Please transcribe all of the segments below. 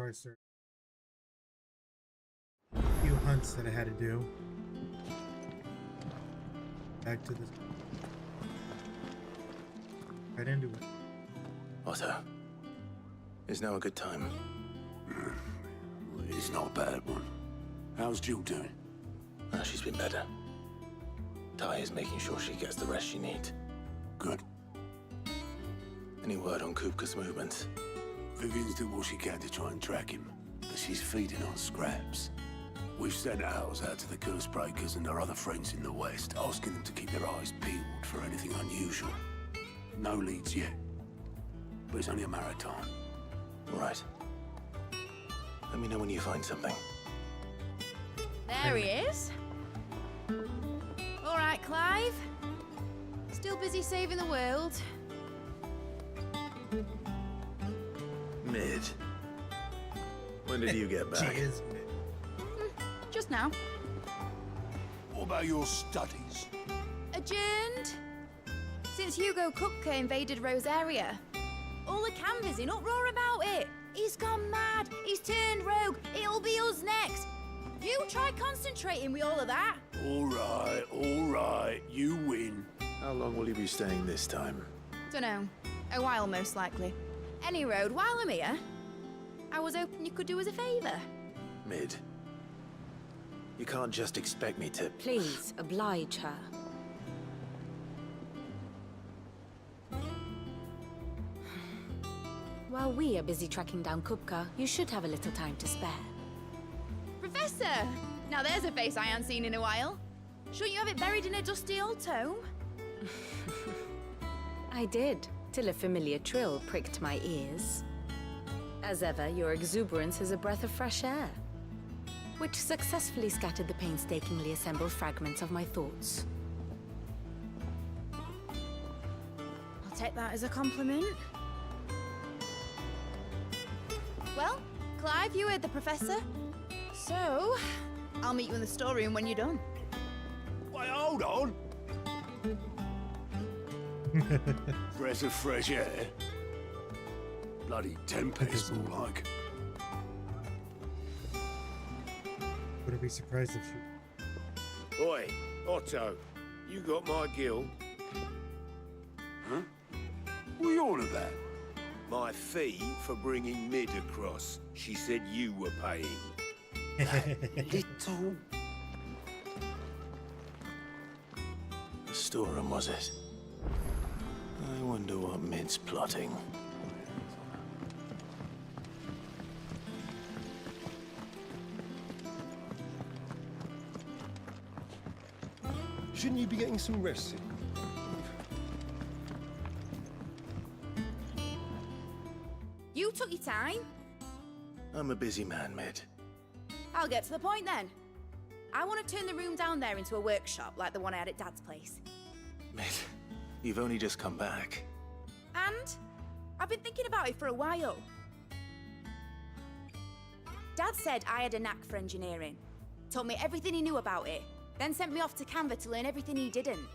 course, there are a few hunts that I had to do. Back to this. Right into it. Otto, is now a good time? It's not a bad one. How's Jill doing? She's been better. Ty is making sure she gets the rest she needs. Good. Any word on Kupka's movements? Vivian's doing what she can to try and track him, but she's feeding on scraps. We've sent ours out to the curse breakers and our other friends in the west, asking them to keep their eyes peeled for anything unusual. No leads yet, but it's only a matter of time. Right. Let me know when you find something. There he is. All right, Clive. Still busy saving the world. Mid. When did you get back? She is. Just now. What about your studies? Adjourned. Since Hugo Kupka invaded Rosaria. All the canvass in uproar about it. He's gone mad. He's turned rogue. It'll be us next. You try concentrating with all of that. All right, you win. How long will you be staying this time? Dunno. A while, most likely. Any road, while I'm here, I was hoping you could do us a favour. Mid. You can't just expect me to... Please, oblige her. While we are busy tracking down Kupka, you should have a little time to spare. Professor! Now there's a face I haven't seen in a while. Shouldn't you have it buried in a dusty old tome? I did, till a familiar trill pricked my ears. As ever, your exuberance is a breath of fresh air, which successfully scattered the painstakingly assembled fragments of my thoughts. I'll take that as a compliment. Well, Clive, you heard the professor. So, I'll meet you in the storeroom when you're done. Wait, hold on. Breath of fresh air. Bloody tempest, more like. Wouldn't be surprised if she. Oi, Otto, you got my gill. Huh? What are you on about? My fee for bringing Mid across. She said you were paying. Little. The storeroom, was it? I wonder what Mid's plotting. Shouldn't you be getting some rest soon? You took your time. I'm a busy man, Mid. I'll get to the point then. I want to turn the room down there into a workshop like the one I had at Dad's place. Mid, you've only just come back. And I've been thinking about it for a while. Dad said I had a knack for engineering. Told me everything he knew about it. Then sent me off to Canva to learn everything he didn't.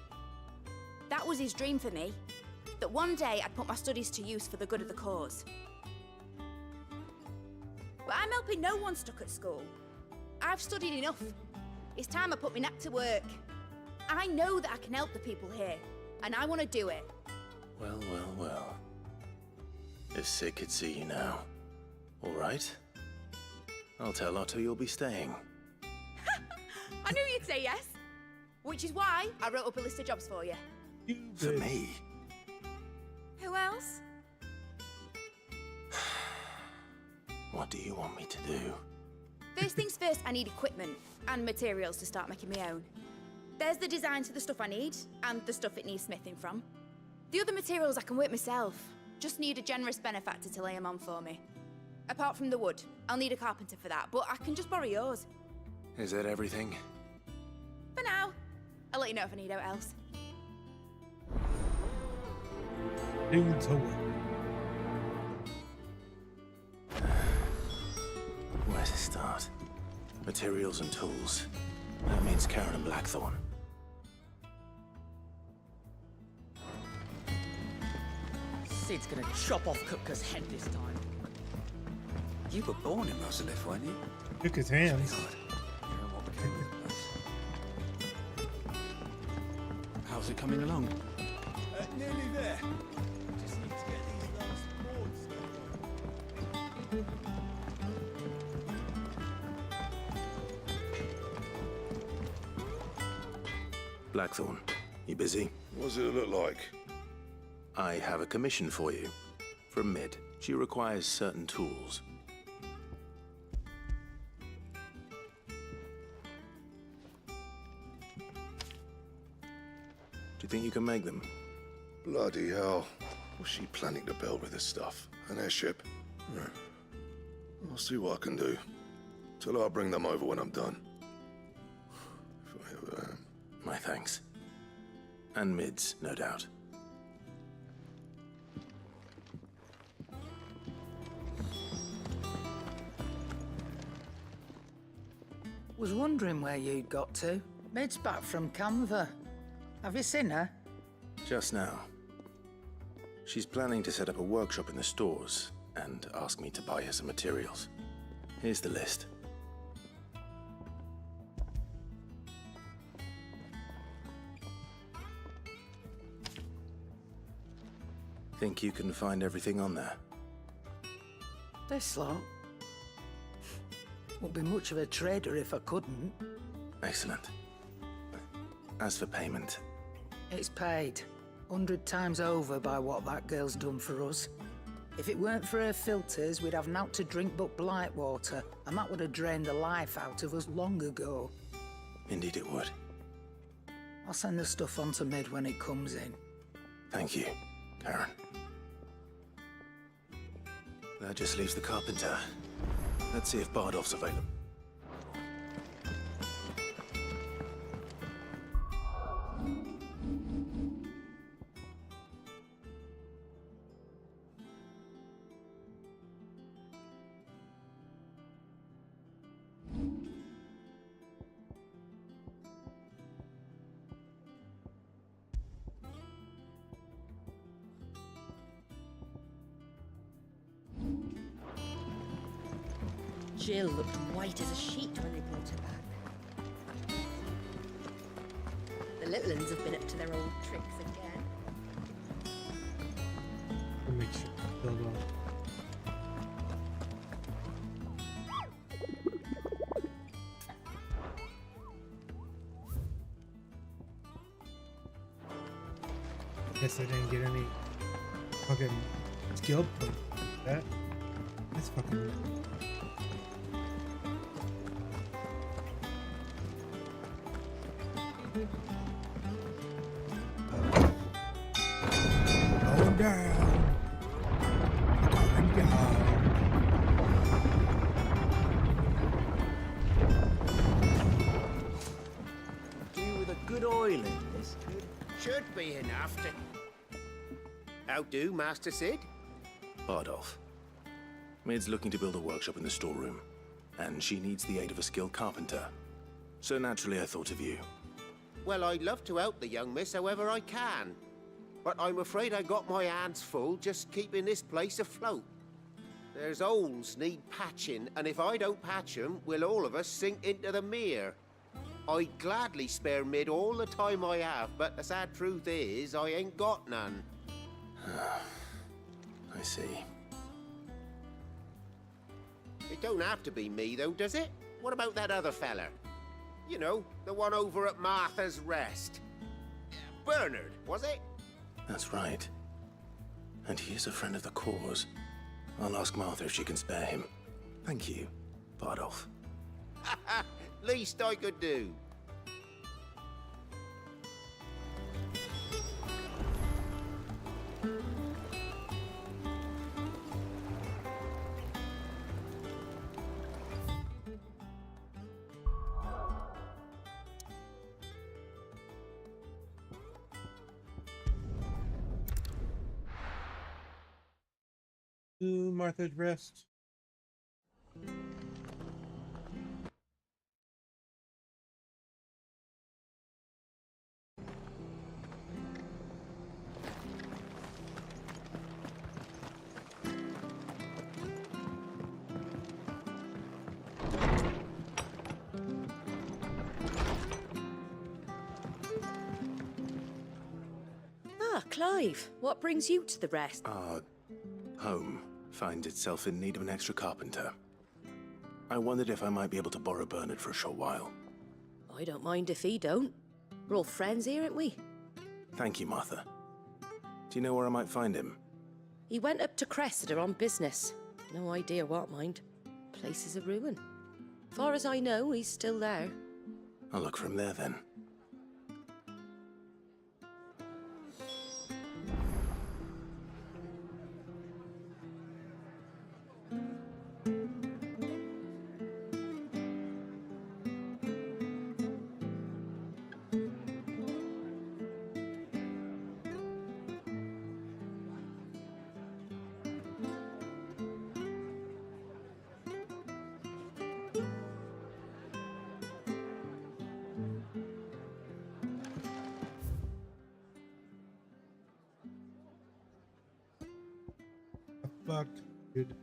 That was his dream for me. That one day I'd put my studies to use for the good of the cause. But I'm helping no one stuck at school. I've studied enough. It's time I put my knack to work. I know that I can help the people here, and I want to do it. Well, well, well. If Sid could see you now. All right. I'll tell Otto you'll be staying. I knew you'd say yes. Which is why I wrote up a list of jobs for you. For me? Who else? What do you want me to do? First things first, I need equipment and materials to start making my own. There's the designs for the stuff I need, and the stuff it needs smithing from. The other materials I can work myself. Just need a generous benefactor to lay them on for me. Apart from the wood, I'll need a carpenter for that, but I can just borrow yours. Is that everything? For now. I'll let you know if I need out else. Do to work. Where to start? Materials and tools. That means Karen and Blackthorn. Sid's gonna chop off Kupka's head this time. You were born in Rosalith, weren't you? Took his hands. God. You know what became of the place. How's it coming along? Nearly there. Just need to get these last boards. Blackthorn, you busy? What's it look like? I have a commission for you. From Mid. She requires certain tools. Do you think you can make them? Bloody hell. What's she planning to build with this stuff? An airship? I'll see what I can do. Tell her I'll bring them over when I'm done. If I ever am. My thanks. And Mid's, no doubt. Was wondering where you'd got to. Mid's back from Canva. Have you seen her? Just now. She's planning to set up a workshop in the stores and ask me to buy her some materials. Here's the list. Think you can find everything on there? This lot. Wouldn't be much of a trader if I couldn't. Excellent. As for payment, It's paid. 100 times over by what that girl's done for us. If it weren't for her filters, we'd have naught to drink but blight water, and that would have drained the life out of us long ago. indeed it would. I'll send the stuff on to Mid when it comes in. Thank you, Karen. That just leaves the carpenter. Let's see if Bardolph's available. Jill looked white as a sheet when they brought her back. The little uns have been up to their old tricks again. I'll make sure to build on. Guess I didn't get any fucking skill points like that. That's fucking weird. Going down. Going down. Do with a good oil in this. Should be enough to... How do, Master Sid? Bardolph. Mid's looking to build a workshop in the storeroom, and she needs the aid of a skilled carpenter. So naturally I thought of you. Well, I'd love to help the young miss however I can. But I'm afraid I got my hands full just keeping this place afloat. There's holes need patching, and if I don't patch them, we'll all of us sink into the mere. I'd gladly spare Mid all the time I have, but the sad truth is, I ain't got none. I see. It don't have to be me, though, does it? What about that other fella? You know, the one over at Martha's Rest. Bernard, was it? That's right. And he is a friend of the cause. I'll ask Martha if she can spare him. Thank you, Bardolph. Least I could do. To Martha's Rest. Ah, Clive, what brings you to the rest? Our home finds itself in need of an extra carpenter. I wondered if I might be able to borrow Bernard for a short while. I don't mind if he don't. We're all friends here, aren't we? Thank you, Martha. Do you know where I might find him? He went up to Cressida on business. No idea what, mind. Place is a ruin. Far as I know, he's still there. I'll look for him there then. Fuck, dude.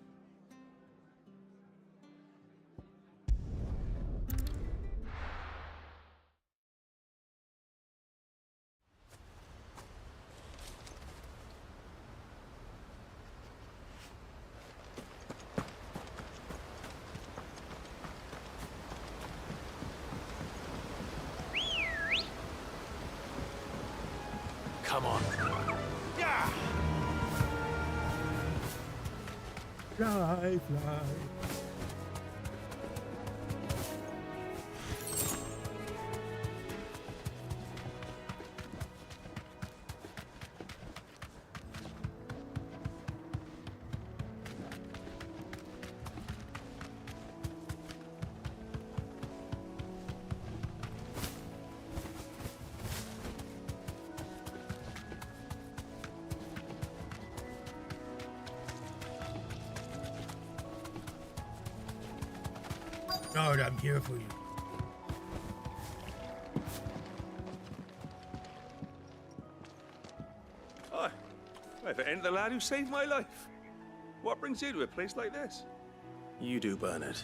Come on. Yeah! Fly, fly. Lord, I'm here for you. Hi. If it ain't the lad who saved my life. What brings you to a place like this? You do, Bernard.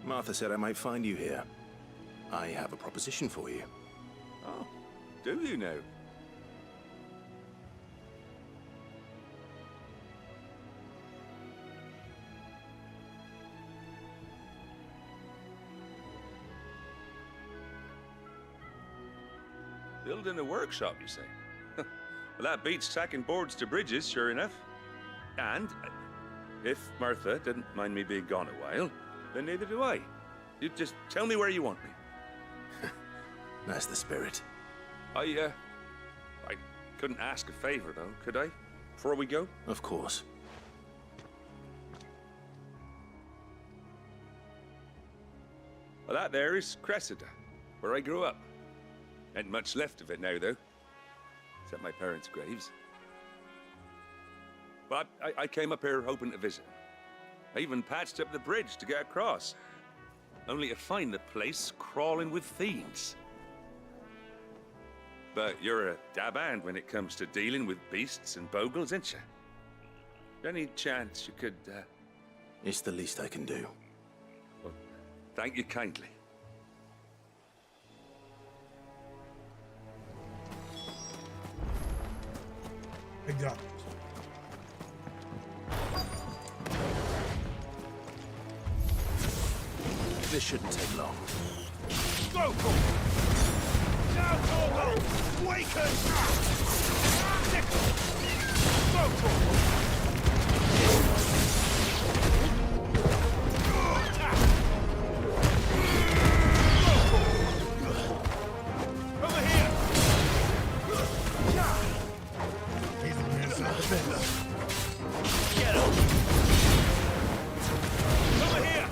Martha said I might find you here. I have a proposition for you. Oh, do you now? Building a workshop, you say? Well, that beats tacking boards to bridges, sure enough. And if Martha didn't mind me being gone a while, then neither do I. You just tell me where you want me. That's the spirit. I couldn't ask a favor, though, could I? Before we go? Of course. Well, that there is Cressida, where I grew up. Ain't much left of it now, though. Except my parents' graves. But I came up here hoping to visit. I even patched up the bridge to get across. Only to find the place crawling with fiends. But you're a dab hand when it comes to dealing with beasts and bogles, ain't you? Any chance you could, It's the least I can do. Well, thank you kindly. I got it. This shouldn't take long. Go, Paul! Now, Torgal! Waken! Go, Paul! Over here! He's the man side of the fence. Get him! Over here!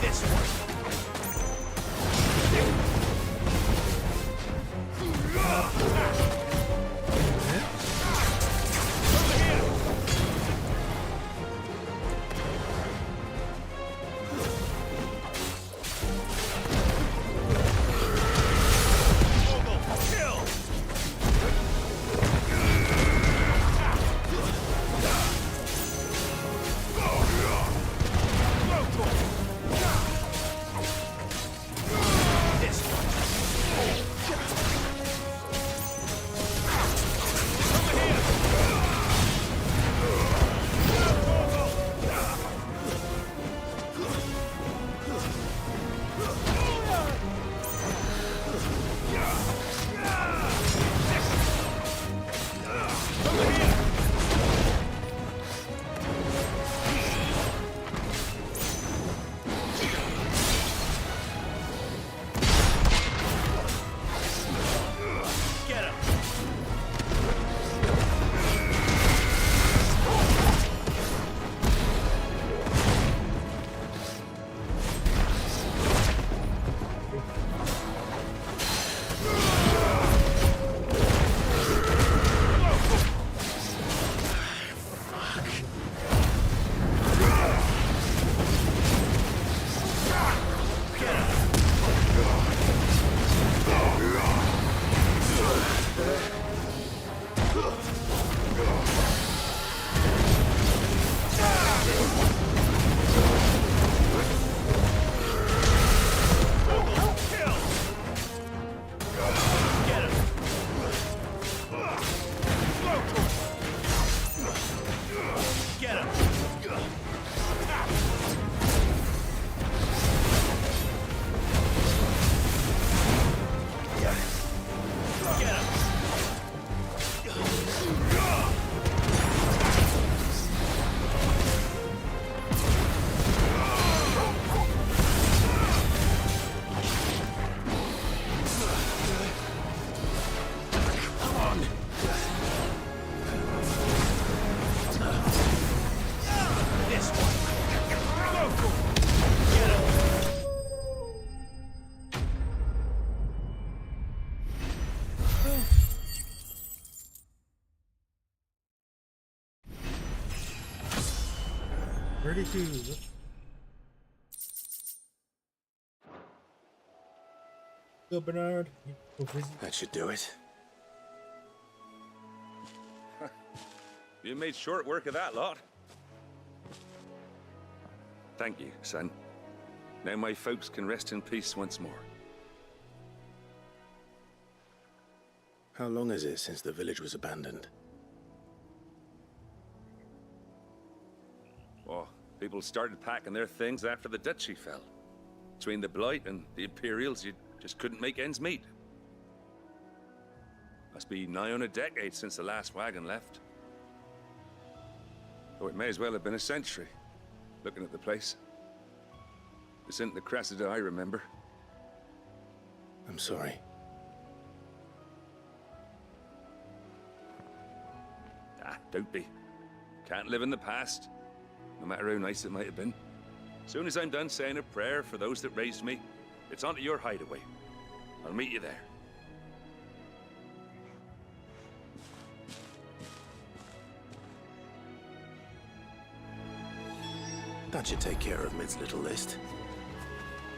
This one! Over here! Kill! 32. Go, Bernard. You go visit. That should do it. You made short work of that lot. Thank you, son. Now my folks can rest in peace once more. How long is it since the village was abandoned? Oh, people started packing their things after the duchy fell. Between the Blight and the Imperials, you just couldn't make ends meet. Must be nigh on a decade since the last wagon left. Oh, it may as well have been a century, looking at the place. This isn't the Cressida I remember. I'm sorry. Ah, don't be. Can't live in the past, no matter how nice it might have been. Soon as I'm done saying a prayer for those that raised me, it's onto your hideaway. I'll meet you there. That should take care of Mid's little list.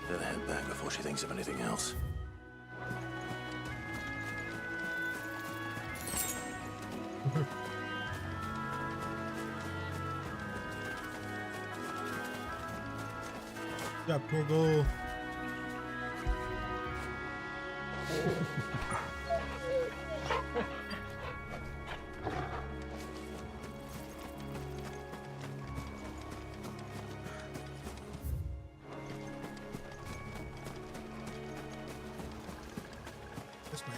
Better head back before she thinks of anything else. Yeah, Pogo. This way.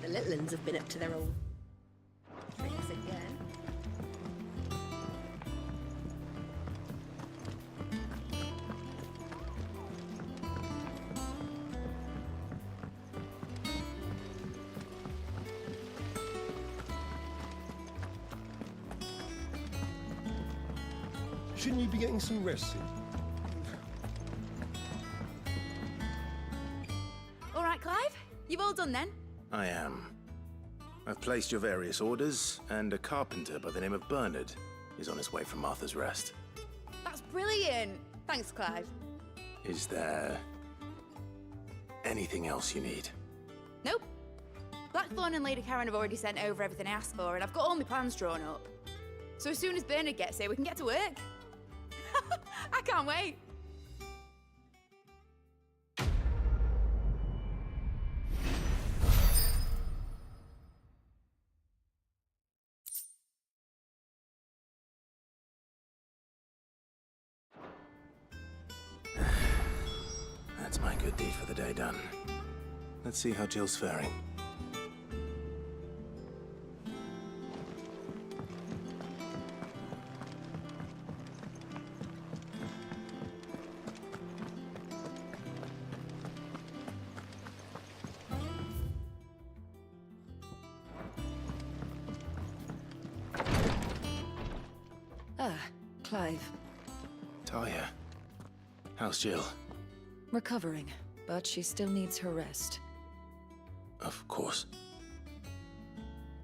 The little uns have been up to their old tricks again. Shouldn't you be getting some rest soon? All right, Clive? You've all done then? I am. I've placed your various orders, and a carpenter by the name of Bernard is on his way from Martha's Rest. That's brilliant. Thanks, Clive. Is there anything else you need? Nope. Blackthorn and Lady Karen have already sent over everything I asked for, and I've got all my plans drawn up. So as soon as Bernard gets here, we can get to work. I can't wait. That's my good deed for the day done. Let's see how Jill's faring. Ah, Clive. Talia, how's Jill? Recovering, but she still needs her rest. Of course.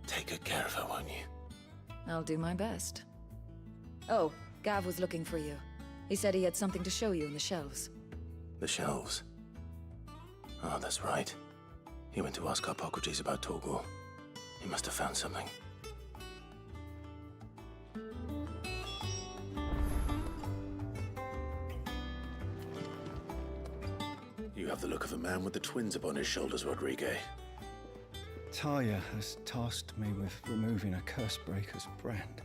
Take good care of her, won't you? I'll do my best. Oh, Gav was looking for you. He said he had something to show you in the shelves. The shelves. Oh, that's right. He went to ask Harpocrates about Torgor. He must have found something. You have the look of a man with the twins upon his shoulders, Rodrigue. Talia has tasked me with removing a Cursebreaker's brand.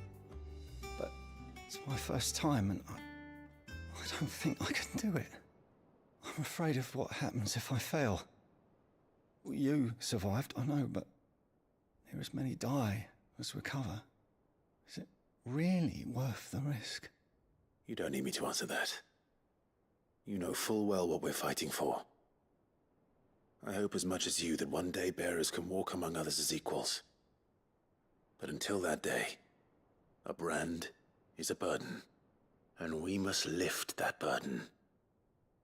But it's my first time, and I don't think I can do it. I'm afraid of what happens if I fail. You survived, I know, but here as many die as recover. Is it really worth the risk? You don't need me to answer that. You know full well what we're fighting for. I hope as much as you that one day bearers can walk among others as equals. But until that day, a brand is a burden, and we must lift that burden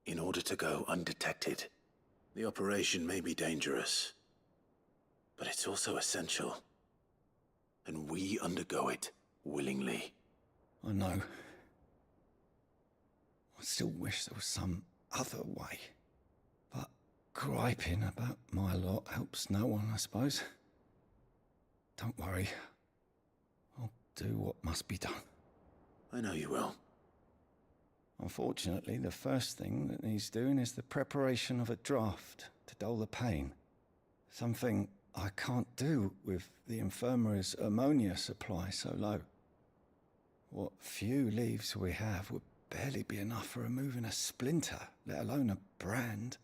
in order to go undetected. The operation may be dangerous, but it's also essential, and we undergo it willingly. I know. I still wish there was some other way. But griping about my lot helps no one, I suppose. Don't worry. I'll do what must be done. I know you will. Unfortunately, the first thing that needs doing is the preparation of a draft to dull the pain. Something I can't do with the infirmary's ammonia supply so low. What few leaves we have would barely be enough for removing a splinter, let alone a brand.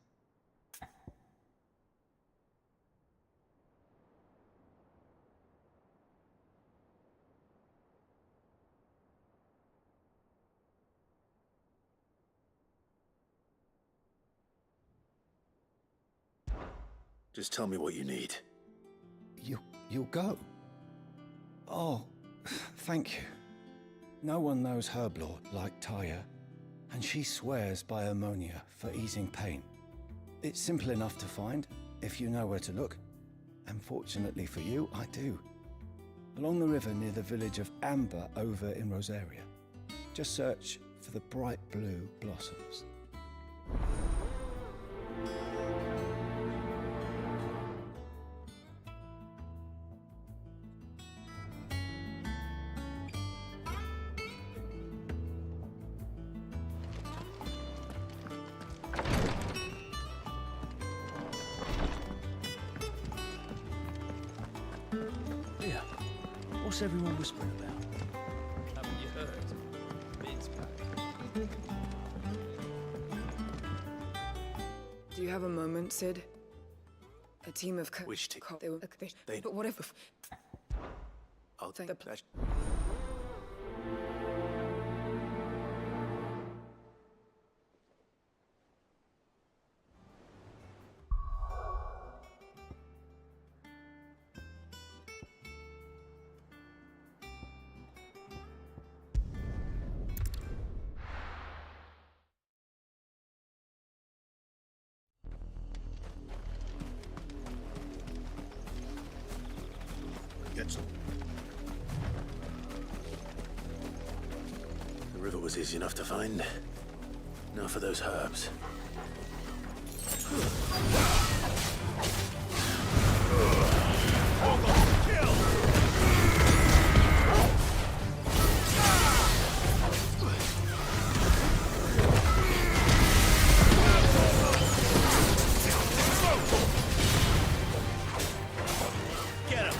Just tell me what you need. You'll go? Oh, thank you. No one knows Herblord like Taya, and she swears by ammonia for easing pain. It's simple enough to find, if you know where to look. And fortunately for you, I do. Along the river near the village of Amber over in Rosaria. Just search for the bright blue blossoms. Yeah. What's everyone whispering about? Haven't you heard? Bid's back. Do you have a moment, Sid? A team of Which team? They were... They- But whatever. I'll Thank the the Get some. The river was easy enough to find. Now for those herbs. Get him!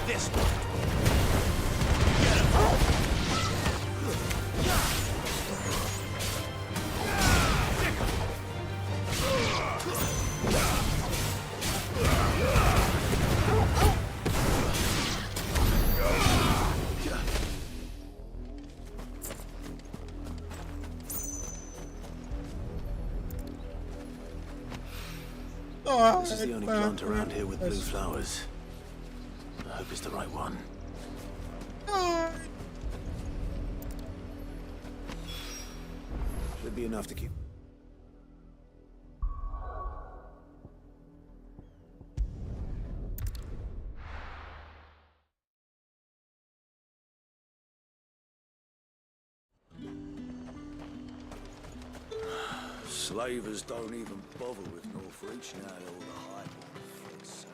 This one! Get him! This is the only plant around here with blue flowers. I hope it's the right one. Should be enough to keep. Slavers don't even bother with North Reach now, all the hype on foot,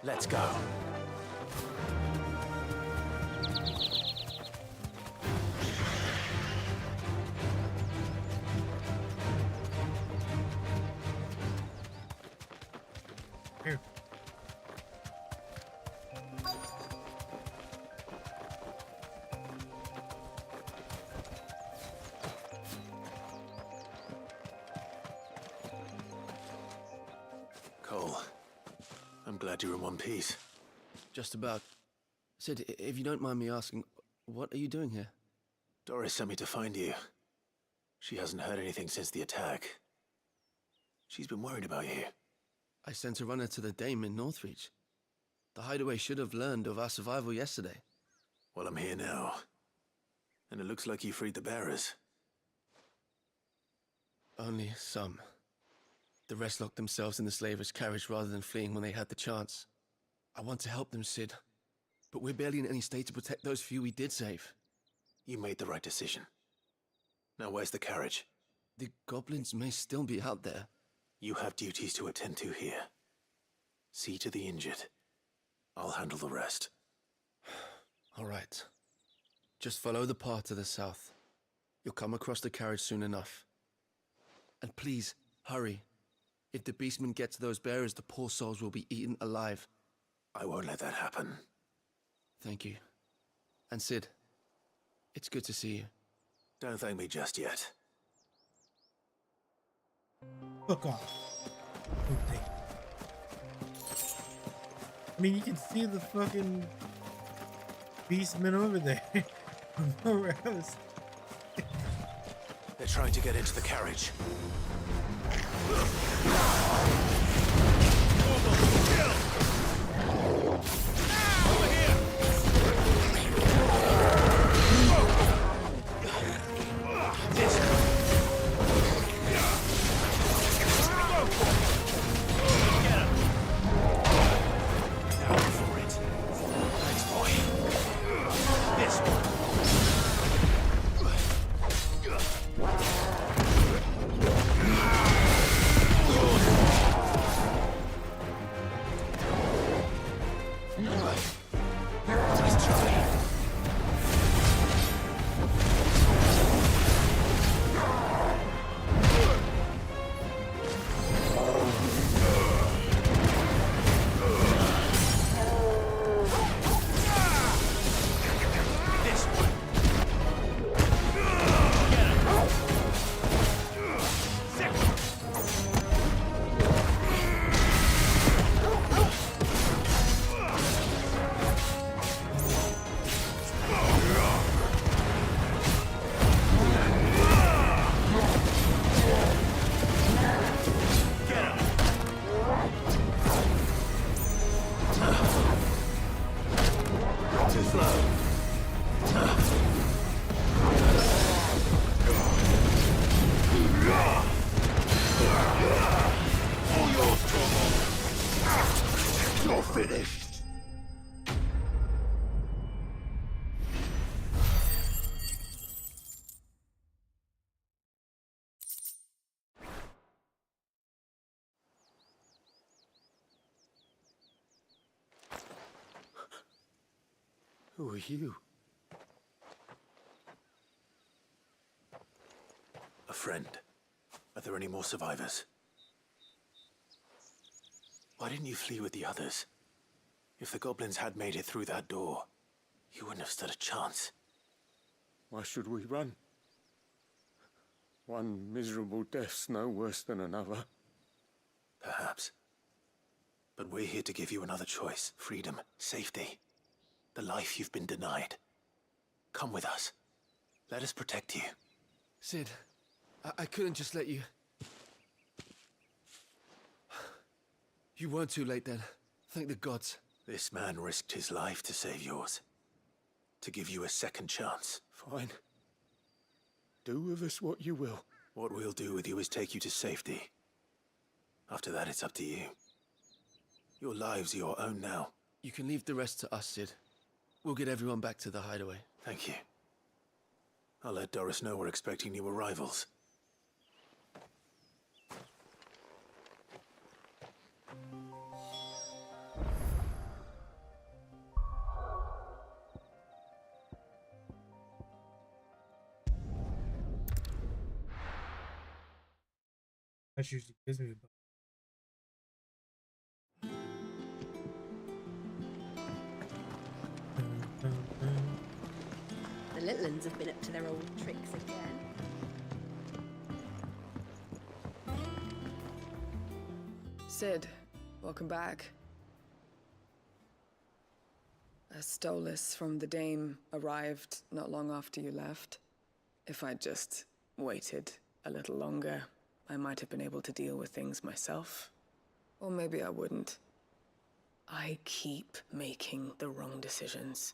Let's go. Here. glad you're in one piece. Just about. Sid, if you don't mind me asking, what are you doing here? Doris sent me to find you. She hasn't heard anything since the attack. She's been worried about you. I sent a runner to the Dame in Northreach. The Hideaway should have learned of our survival yesterday. Well, I'm here now. And it looks like you freed the bearers. Only some. The rest locked themselves in the slavers' carriage rather than fleeing when they had the chance. I want to help them, Sid. But we're barely in any state to protect those few we did save. You made the right decision. Now where's the carriage? The goblins may still be out there. You have duties to attend to here. See to the injured. I'll handle the rest. All right. Just follow the path to the south. You'll come across the carriage soon enough. And please, hurry. If the beastmen get to those bearers, the poor souls will be eaten alive. I won't let that happen. Thank you. And Sid, it's good to see you. Don't thank me just yet. Fuck off. Okay. I mean, you can see the fucking beastmen over there. Nowhere else. They're trying to get into the carriage. Who are you? A friend. Are there any more survivors? Why didn't you flee with the others? If the goblins had made it through that door, you wouldn't have stood a chance. Why should we run? One miserable death's no worse than another. Perhaps. But we're here to give you another choice. Freedom, safety. The life you've been denied. Come with us. Let us protect you. Sid, I couldn't just let you... You weren't too late then. Thank the gods. This man risked his life to save yours. To give you a second chance. Fine. Do with us what you will. What we'll do with you is take you to safety. After that, it's up to you. Your lives are your own now. You can leave the rest to us, Sid. We'll get everyone back to the hideaway. Thank you. I'll let Doris know we're expecting new arrivals. That usually gives me a buzz. The little uns have been up to their old tricks again. Sid, welcome back. Stolas from the Dame arrived not long after you left. If I'd just waited a little longer, I might have been able to deal with things myself. Or maybe I wouldn't. I keep making the wrong decisions.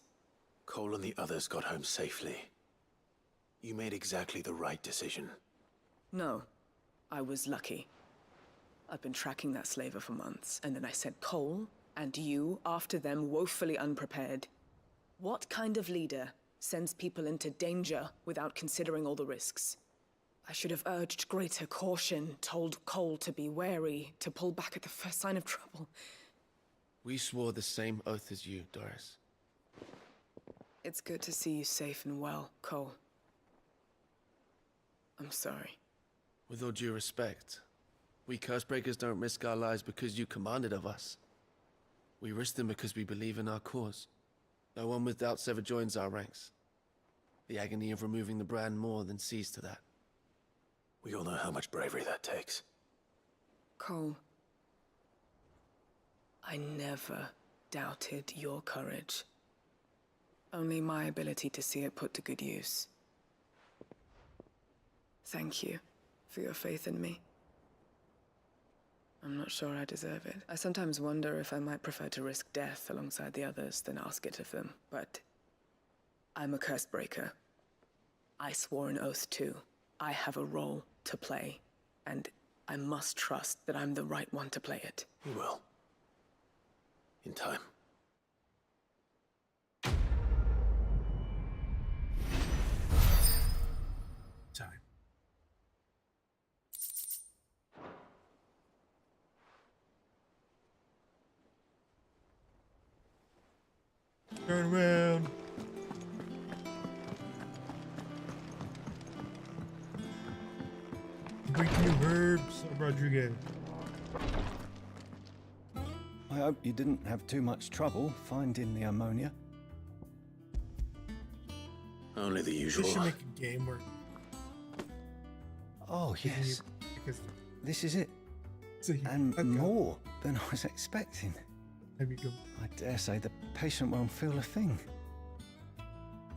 Cole and the others got home safely. You made exactly the right decision. No, I was lucky. I've been tracking that slaver for months, and then I sent Cole and you after them woefully unprepared. What kind of leader sends people into danger without considering all the risks? I should have urged greater caution, told Cole to be wary, to pull back at the first sign of trouble. We swore the same oath as you, Doris. It's good to see you safe and well, Cole. I'm sorry. With all due respect, we Cursebreakers don't risk our lives because you commanded of us. We risk them because we believe in our cause. No one with doubts ever joins our ranks. The agony of removing the brand more than sees to that. We all know how much bravery that takes. Cole, I never doubted your courage. Only my ability to see it put to good use. Thank you for your faith in me. I'm not sure I deserve it. I sometimes wonder if I might prefer to risk death alongside the others than ask it of them. But I'm a Cursebreaker. I swore an oath too. I have a role to play, and I must trust that I'm the right one to play it. You will. In time. Time. Turn around. Bring new herbs, Rodriguez. I hope you didn't have too much trouble finding the ammonia. Only the They usual. should make a game where Oh, yes. because This is it. so you, And okay. more than I was expecting. There we go. I dare say the patient won't feel a thing.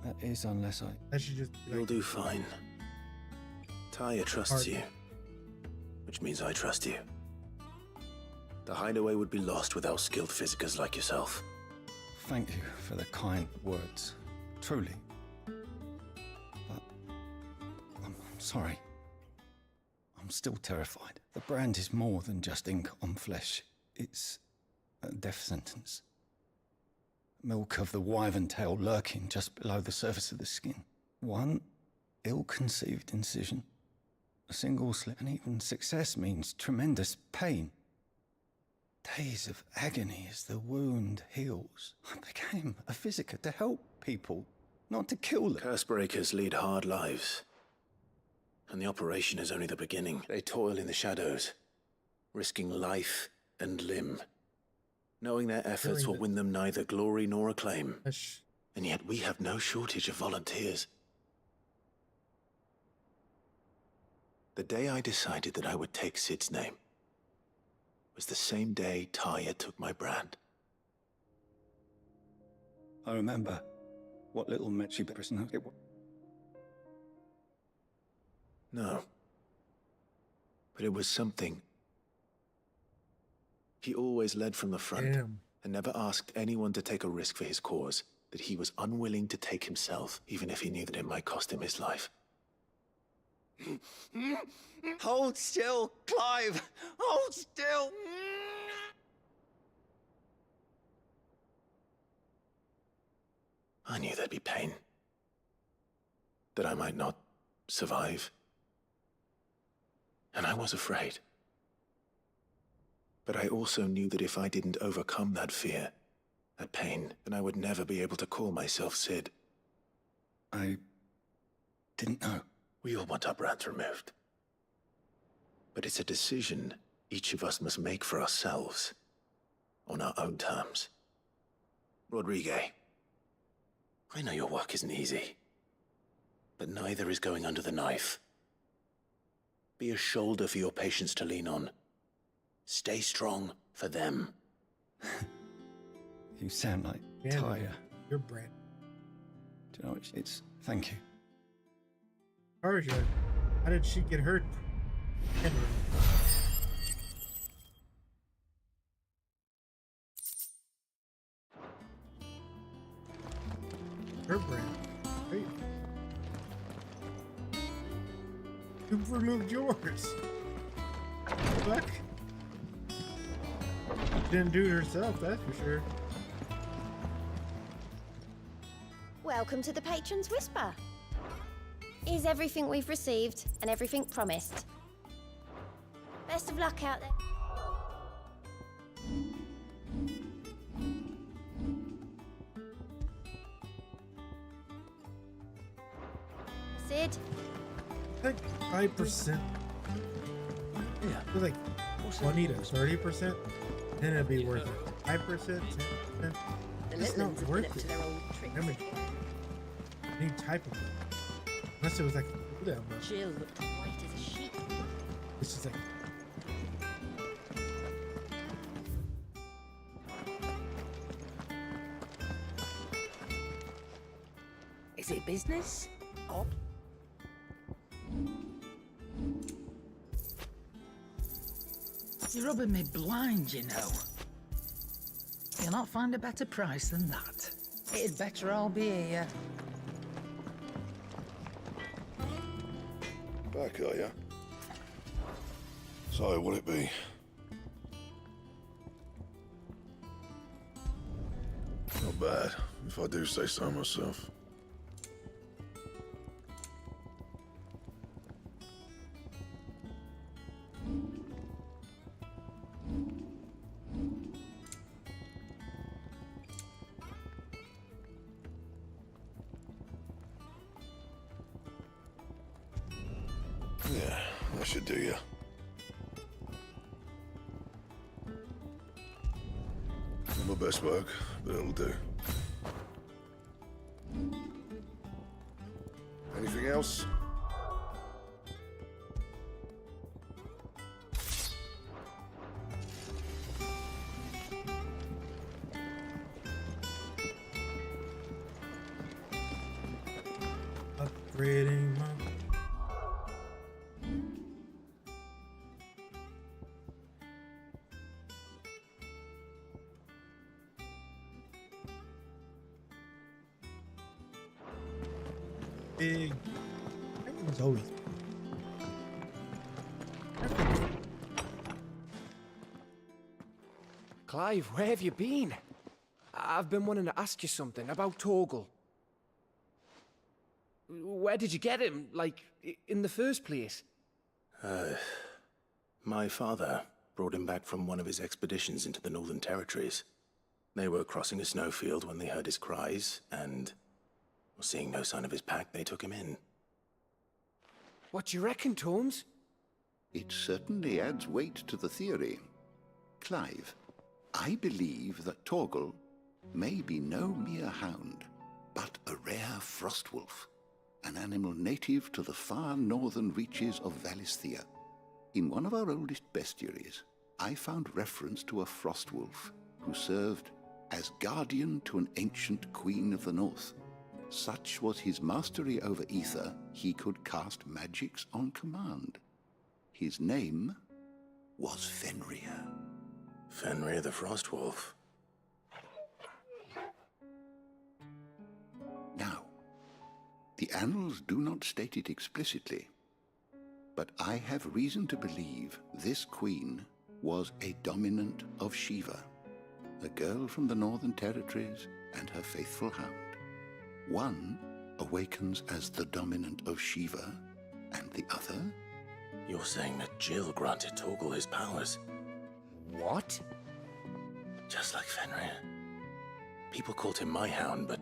That is, unless I... I should just be You'll like, do fine. Taya trusts Hard. you, which means I trust you. The hideaway would be lost without skilled physicers like yourself. Thank you for the kind words. Truly. But I'm sorry. I'm still terrified. The brand is more than just ink on flesh. It's a death sentence. Milk of the wyvern tail lurking just below the surface of the skin. One ill-conceived incision. A single slip, and even success means tremendous pain. Days of agony as the wound heals. I became a physiker to help people, not to kill them. Cursebreakers lead hard lives. And the operation is only the beginning. They toil in the shadows, risking life and limb, knowing their efforts will win them neither glory nor acclaim. And yet we have no shortage of volunteers. The day I decided that I would take Sid's name was the same day Taya took my brand. I remember what little Mitchy prisoner it was. No. But it was something. He always led from the front and never asked anyone to take a risk for his cause that he was unwilling to take himself, even if he knew that it might cost him his life. Hold still, Clive! Hold still! I knew there'd be pain. That I might not survive. And I was afraid. But I also knew that if I didn't overcome that fear, that pain, then I would never be able to call myself Sid. I didn't know. We all want our brands removed. But it's a decision each of us must make for ourselves, on our own terms. Rodriguez, I know your work isn't easy, but neither is going under the knife. Be a shoulder for your patients to lean on. Stay strong for them. You sound like Yeah, Taya. Your brand. Do you know, it's thank you. Arja, how did she get hurt? Henry. Her brand. Great. Overlooked yours. Fuck. Didn't do it herself, that's for sure. Welcome to the Patron's Whisper. Is everything we've received and everything promised? Best of luck out there. Sid? Like 5%. Yeah. It was like 20 to 30%. Then it'd be worth it. 5%, 10%. It's not worth it. Remember, any type of it. Unless it was like a cooldown. Jill looked white as a sheet. It's just like. Is it business? Or... You're rubbing me blind, you know. You'll not find a better price than that. It'd better all be here. Back, are ya? So, what'll it be? Not bad, if I do say so myself. Yeah, that should do ya. Not my best work, but it'll do. Anything else? Upgrading my... Big. Everything's always. Clive, where have you been? I've been wanting to ask you something about Torgal. Where did you get him, like, in the first place? My father brought him back from one of his expeditions into the Northern Territories. They were crossing a snowfield when they heard his cries, and seeing no sign of his pack, they took him in. What do you reckon, Tomes? It certainly adds weight to the theory. Clive, I believe that Torgal may be no mere hound, but a rare frostwolf, an animal native to the far northern reaches of Valisthea. In one of our oldest bestiaries, I found reference to a frostwolf who served as guardian to an ancient queen of the north. Such was his mastery over ether, he could cast magics on command. His name was Fenrir. Fenrir the Frostwolf. Now, the annals do not state it explicitly, but I have reason to believe this queen was a dominant of Shiva, a girl from the Northern Territories and her faithful hound. One awakens as the dominant of Shiva, and the other? You're saying that Jill granted Torgal his powers? What? Just like Fenrir. People called him my hound, but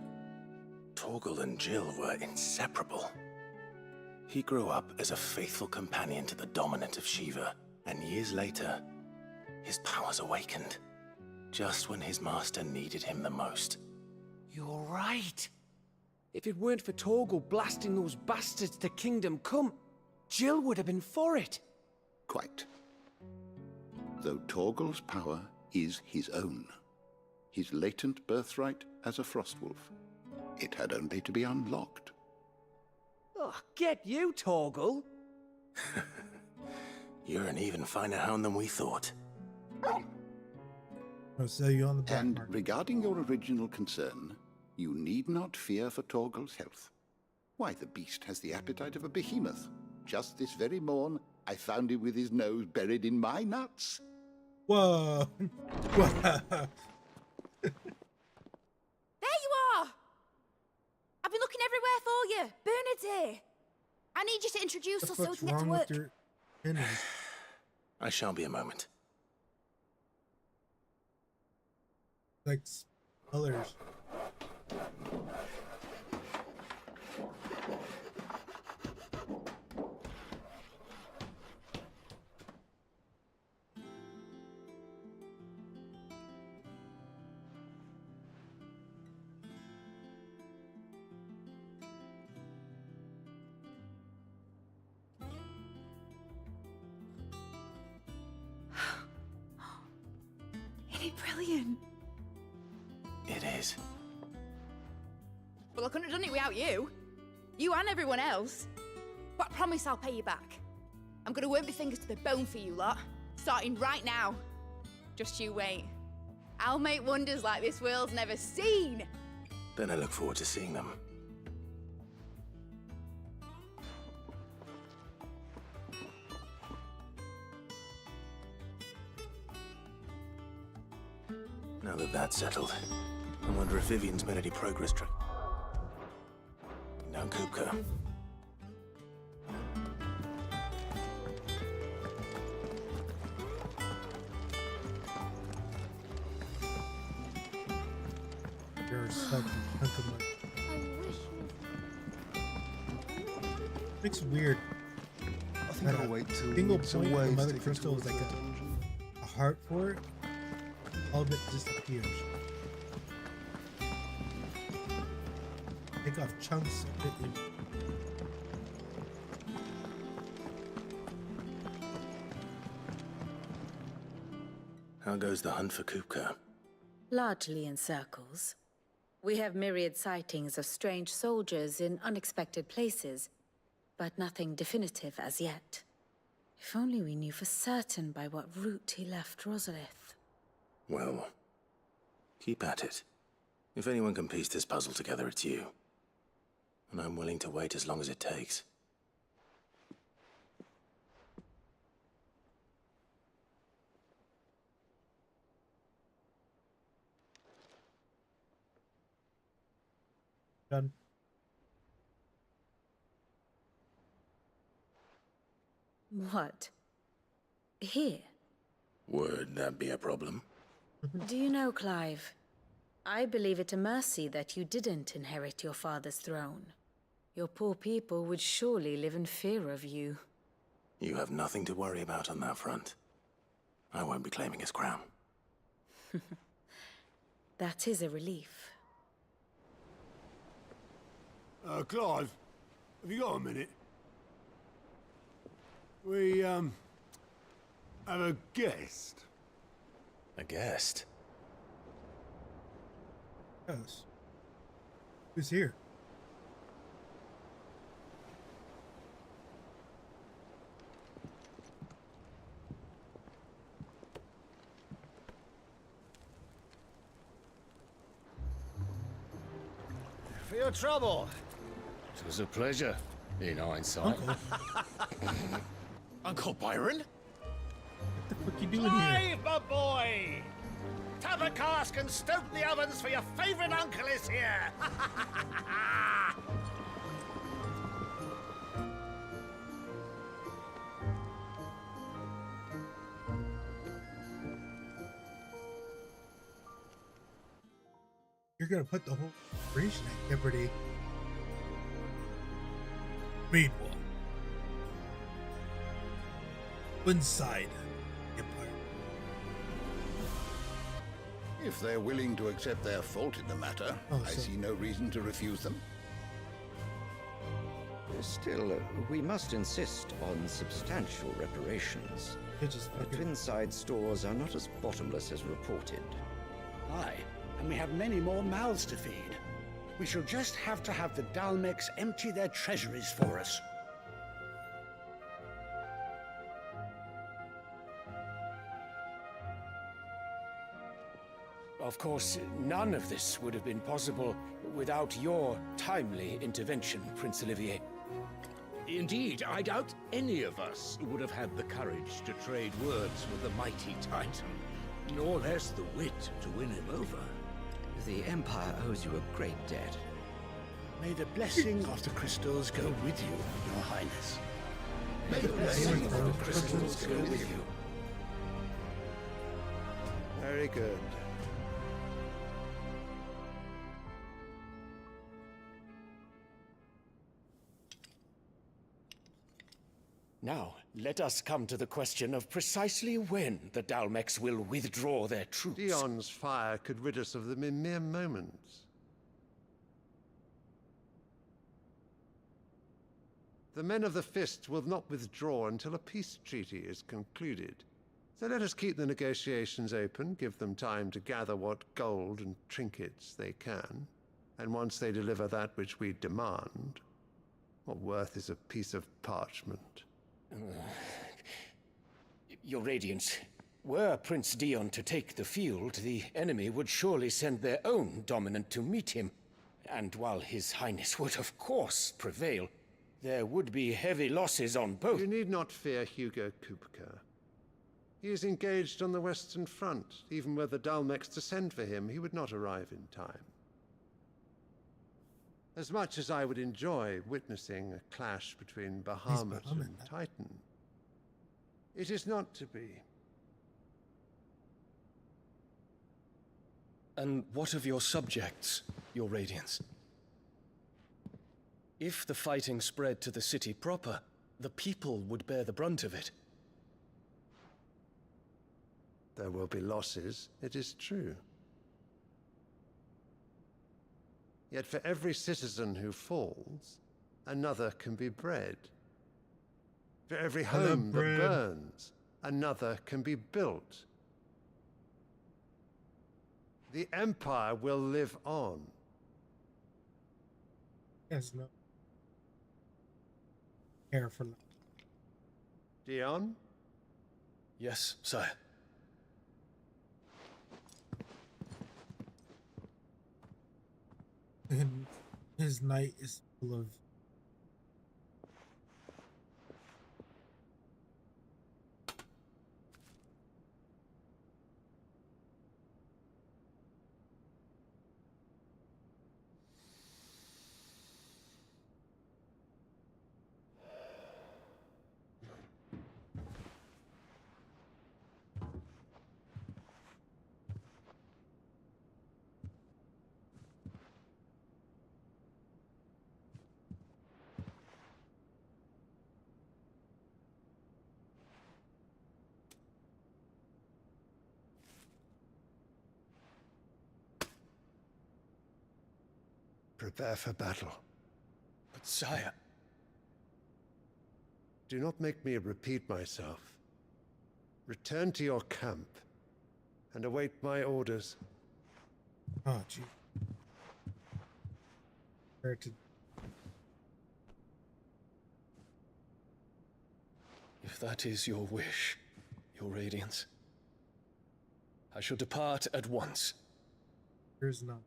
Torgal and Jill were inseparable. He grew up as a faithful companion to the dominant of Shiva, and years later, his powers awakened, just when his master needed him the most. You're right. If it weren't for Torgal blasting those bastards to Kingdom Come, Jill would have been for it. Quite. Though Torgal's power is his own, his latent birthright as a Frostwolf. It had only to be unlocked. Oh, get you, Torgal. You're an even finer hound than we thought. I'll sell you on the black And market. regarding your original concern, you need not fear for Torgal's health. Why, the beast has the appetite of a behemoth. Just this very morn, I found him with his nose buried in my nuts. Whoa. Whoa. There you are! I've been looking everywhere for you. Bernard's here. I need you to introduce What us the so we fuck's can get to wrong work. with your enemies? I shan't be a moment. Like colors. Isn't it brilliant? It is. Well, I couldn't have done it without you. You and everyone else. But I promise I'll pay you back. I'm gonna work my fingers to the bone for you lot. Starting right now. Just you wait. I'll make wonders like this world's never seen. Then I look forward to seeing them. Now that that's settled, I wonder if Vivian's made any progress down Kupka. You're such a hunk of money. It's weird. I think I'll wait till Single we need some point ways of Mother to get Crystal is towards like the dungeon. a heart for it. All of it disappears. Take off chunks of it. How goes the hunt for Kupka? Largely in circles. We have myriad sightings of strange soldiers in unexpected places, but nothing definitive as yet. If only we knew for certain by what route he left Rosalith. Well, keep at it. If anyone can piece this puzzle together, it's you. And I'm willing to wait as long as it takes. Done. What? Here? Would that be a problem? Do you know, Clive? I believe it a mercy that you didn't inherit your father's throne. Your poor people would surely live in fear of you. You have nothing to worry about on that front. I won't be claiming his crown. That is a relief. Clive, have you got a minute? We, have a guest. A guest? Yes. Who's here? For your trouble. It was a pleasure, in hindsight. Uncle Byron? What the fuck you doing here? Clive, my boy! Tap a cask and stoke the ovens for your favorite uncle is here! You're gonna put the whole operation at jeopardy. Meanwhile, inside the Empire. If they're willing to accept their fault in the matter, I see no reason to refuse them. Still, we must insist on substantial reparations. Twinside stores are not as bottomless as reported. Aye, and we have many more mouths to feed. We shall just have to have the Dalmex empty their treasuries for us. Of course, none of this would have been possible without your timely intervention, Prince Olivier. Indeed, I doubt any of us would have had the courage to trade words with the mighty Titan, nor less the wit to win him over. The Empire owes you a great debt. May the blessing of the crystals go with you, Your Highness. May the blessing of the crystals go with you. Very good. Now, let us come to the question of precisely when the Dalmex will withdraw their troops. Dion's fire could rid us of them in mere moments. The men of the Fist will not withdraw until a peace treaty is concluded. So let us keep the negotiations open, give them time to gather what gold and trinkets they can, and once they deliver that which we demand, what worth is a piece of parchment? Your Radiance, were Prince Dion to take the field, the enemy would surely send their own dominant to meet him. And while His Highness would of course prevail, there would be heavy losses on both. You need not fear Hugo Kupka. He is engaged on the Western Front. Even were the Dalmex to send for him, he would not arrive in time. As much as I would enjoy witnessing a clash between Bahamut and Titan, it is not to be. And what of your subjects, Your Radiance? If the fighting spread to the city proper, the people would bear the brunt of it. There will be losses, it is true. Yet for every citizen who falls, another can be bred. For every home that burns, another can be built. The Empire will live on. Yes, no. Care for Dion? Yes, sire. And his night is full of Prepare for battle. But sire... Do not make me repeat myself. Return to your camp and await my orders. oh gee. Where to If that is your wish, Your Radiance, I shall depart at once. there's none.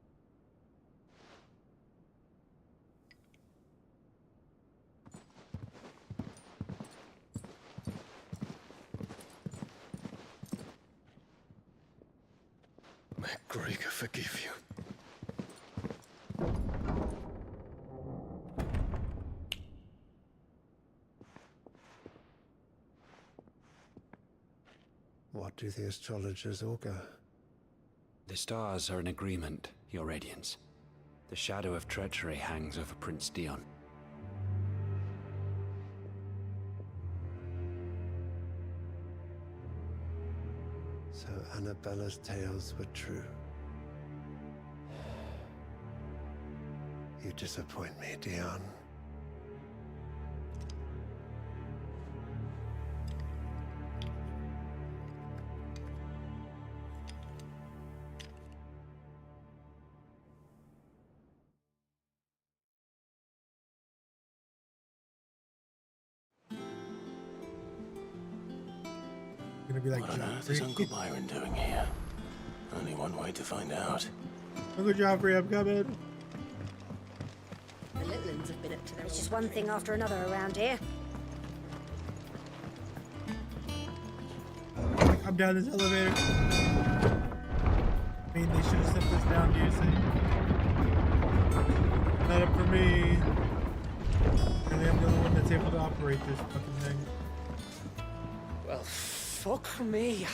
May Gregor forgive you. What do the astrologers augur? The stars are in agreement, Your Radiance. The shadow of treachery hangs over Prince Dion. So Annabella's tales were true. You disappoint me, Dion. Gonna be like What on earth is Uncle Byron doing here? Only one way to find out. Uncle Joffrey, I'm coming. The Litlands have been up to their It's just one thing after another around here. I'm down this elevator. I mean, they should have sent this down, do you think? Not up for me. Really, I'm the only one that's able to operate this fucking thing. Well, fuck me.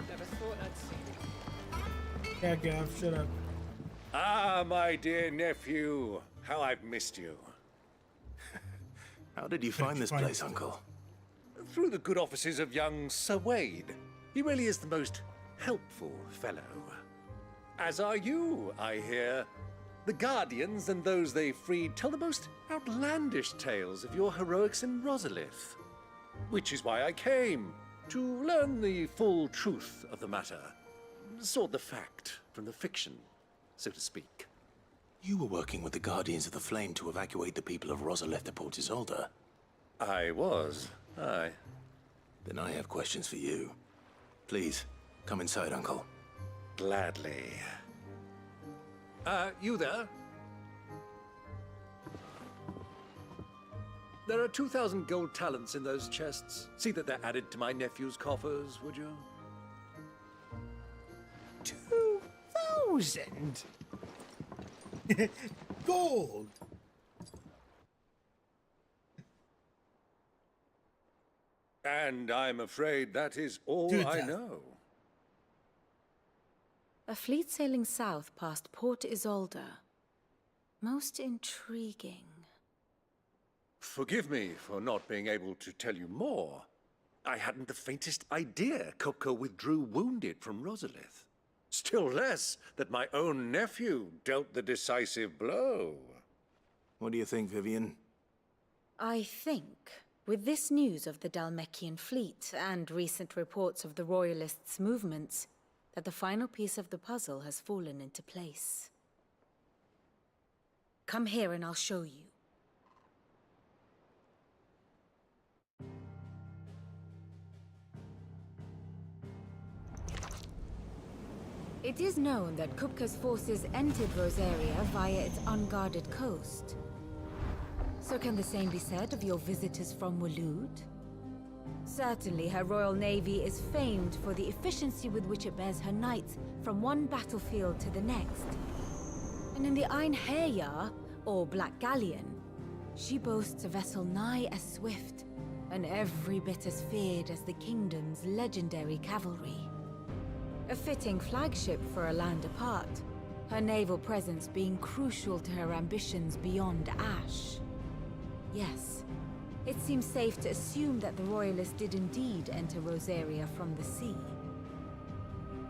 Never thought I'd see Yeah, Gav, shut up. Ah, my dear nephew. How I've missed you. How did you find this place, Uncle? Through the good offices of young Sir Wade. He really is the most helpful fellow. As are you, I hear. The Guardians and those they freed tell the most outlandish tales of your heroics in Rosalith. Which is why I came, to learn the full truth of the matter. Sort the fact from the fiction, so to speak. You were working with the Guardians of the Flame to evacuate the people of Rosalith to Port Isolde. I was, aye. Then I have questions for you. Please, come inside, Uncle. Gladly. You there? There are 2,000 gold talents in those chests. See that they're added to my nephew's coffers, would you? 2,000? Gold! And I'm afraid that is all I know. A fleet sailing south past Port Isolde. Most intriguing. Forgive me for not being able to tell you more. I hadn't the faintest idea Kupka withdrew wounded from Rosalith. Still less that my own nephew dealt the decisive blow. What do you think, Vivian? I think, with this news of the Dhalmekian fleet and recent reports of the Royalists' movements, that the final piece of the puzzle has fallen into place. Come here and I'll show you. It is known that Kupka's forces entered Rosaria via its unguarded coast. So can the same be said of your visitors from Waloed? Certainly, her Royal Navy is famed for the efficiency with which it bears her knights from one battlefield to the next. And in the Einherjar, or Black Galleon, she boasts a vessel nigh as swift, and every bit as feared as the kingdom's legendary cavalry. A fitting flagship for a land apart, her naval presence being crucial to her ambitions beyond Ash. Yes, it seems safe to assume that the Royalists did indeed enter Rosaria from the sea.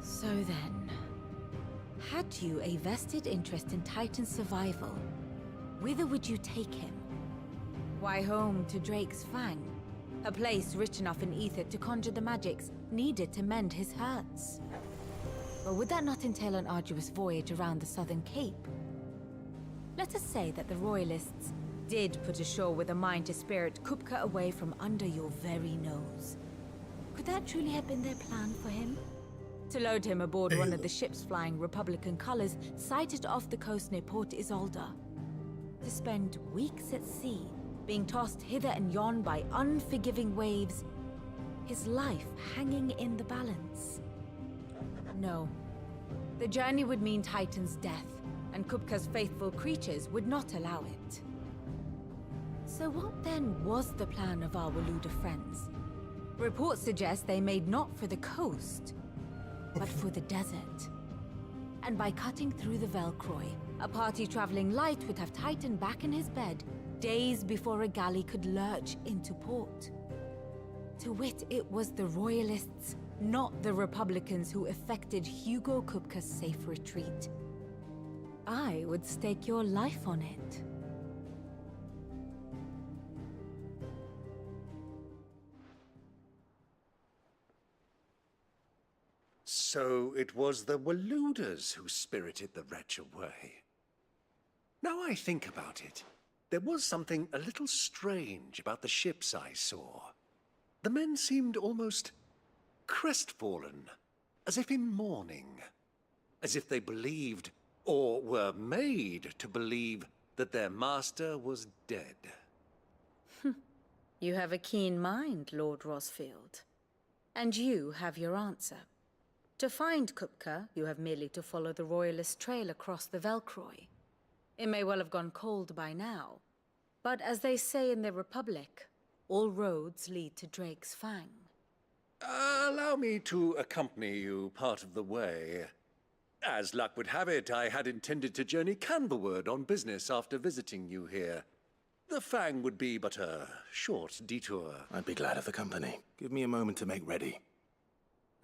So then, had you a vested interest in Titan's survival, whither would you take him? Why, home to Drake's Fang, a place rich enough in ether to conjure the magics needed to mend his hurts. Or would that not entail an arduous voyage around the southern cape? Let us say that the Royalists did put ashore with a mind to spirit Kupka away from under your very nose. Could that truly have been their plan for him? To load him aboard one of the ships flying Republican colors sighted off the coast near Port Isolde. To spend weeks at sea, being tossed hither and yon by unforgiving waves, his life hanging in the balance. No. The journey would mean Titan's death, and Kupka's faithful creatures would not allow it. So what then was the plan of our Waloed friends? Reports suggest they made not for the coast, but for the desert. And by cutting through the Velcroy, a party traveling light would have Titan back in his bed days before a galley could lurch into port. To wit, it was the Royalists, not the Republicans, who effected Hugo Kupka's safe retreat. I would stake your life on it. So it was the Waloeders who spirited the wretch away. Now I think about it, there was something a little strange about the ships I saw. The men seemed almost crestfallen, as if in mourning, as if they believed, or were made to believe, that their master was dead. You have a keen mind, Lord Rosfield. And you have your answer. To find Kupka, you have merely to follow the Royalist trail across the Velcroy. It may well have gone cold by now, but as they say in the Republic, all roads lead to Drake's Fang. Allow me to accompany you part of the way. As luck would have it, I had intended to journey Canverward on business after visiting you here. The Fang would be but a short detour. I'd be glad of the company. Give me a moment to make ready.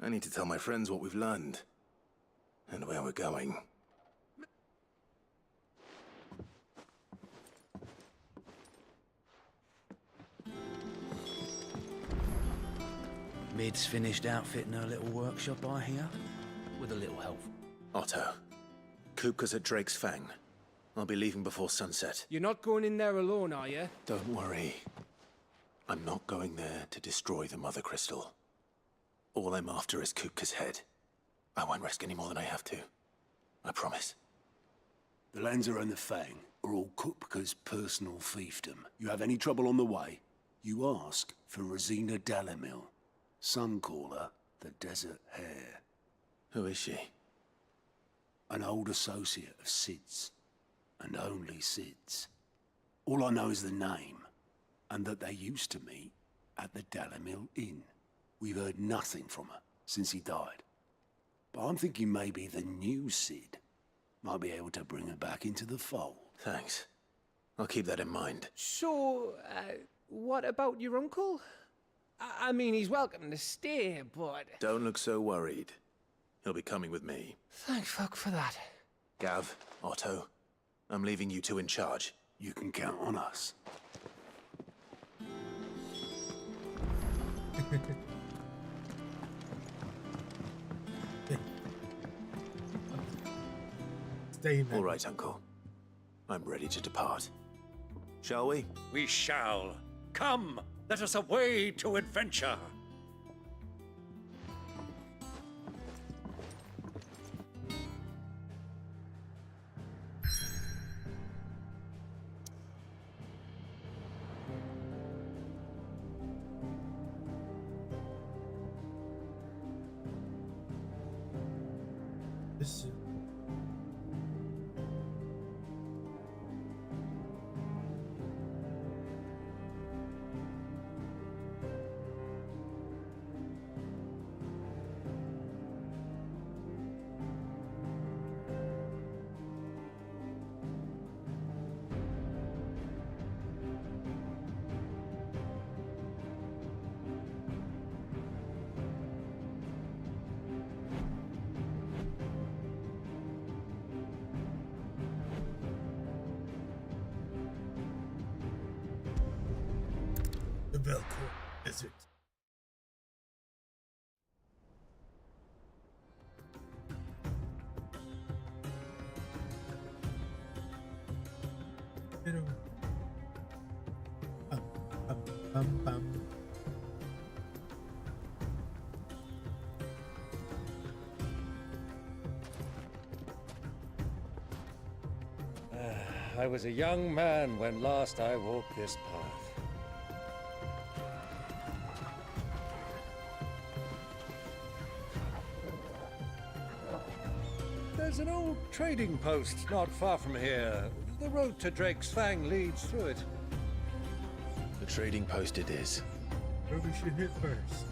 I need to tell my friends what we've learned. And where we're going. Mid's finished outfitting her little workshop, I hear. With a little help. Otto, Kupka's at Drake's Fang. I'll be leaving before sunset. You're not going in there alone, are you? Don't worry. I'm not going there to destroy the Mother Crystal. All I'm after is Kupka's head. I won't risk any more than I have to. I promise. The Lanza and the Fang are all Kupka's personal fiefdom. You have any trouble on the way, you ask for Rosina Dalamil. Some call her the Desert Hare. Who is she? An old associate of Sid's. And only Sid's. All I know is the name, and that they used to meet at the Dalamil Inn. We've heard nothing from her since he died. But I'm thinking maybe the new Sid might be able to bring her back into the fold. Thanks. I'll keep that in mind. So, what about your uncle? I mean, he's welcome to stay, but... Don't look so worried. He'll be coming with me. Thank fuck for that. Gav, Otto, I'm leaving you two in charge. You can count on us. Stay in there. All right, Uncle. I'm ready to depart. Shall we? We shall. Come, let us away to adventure. This is... the Velcro Desert. I was a young man when last I walked this path. There's an old trading post not far from here. The road to Drake's Fang leads through it. The trading post it is. Where we should hit first.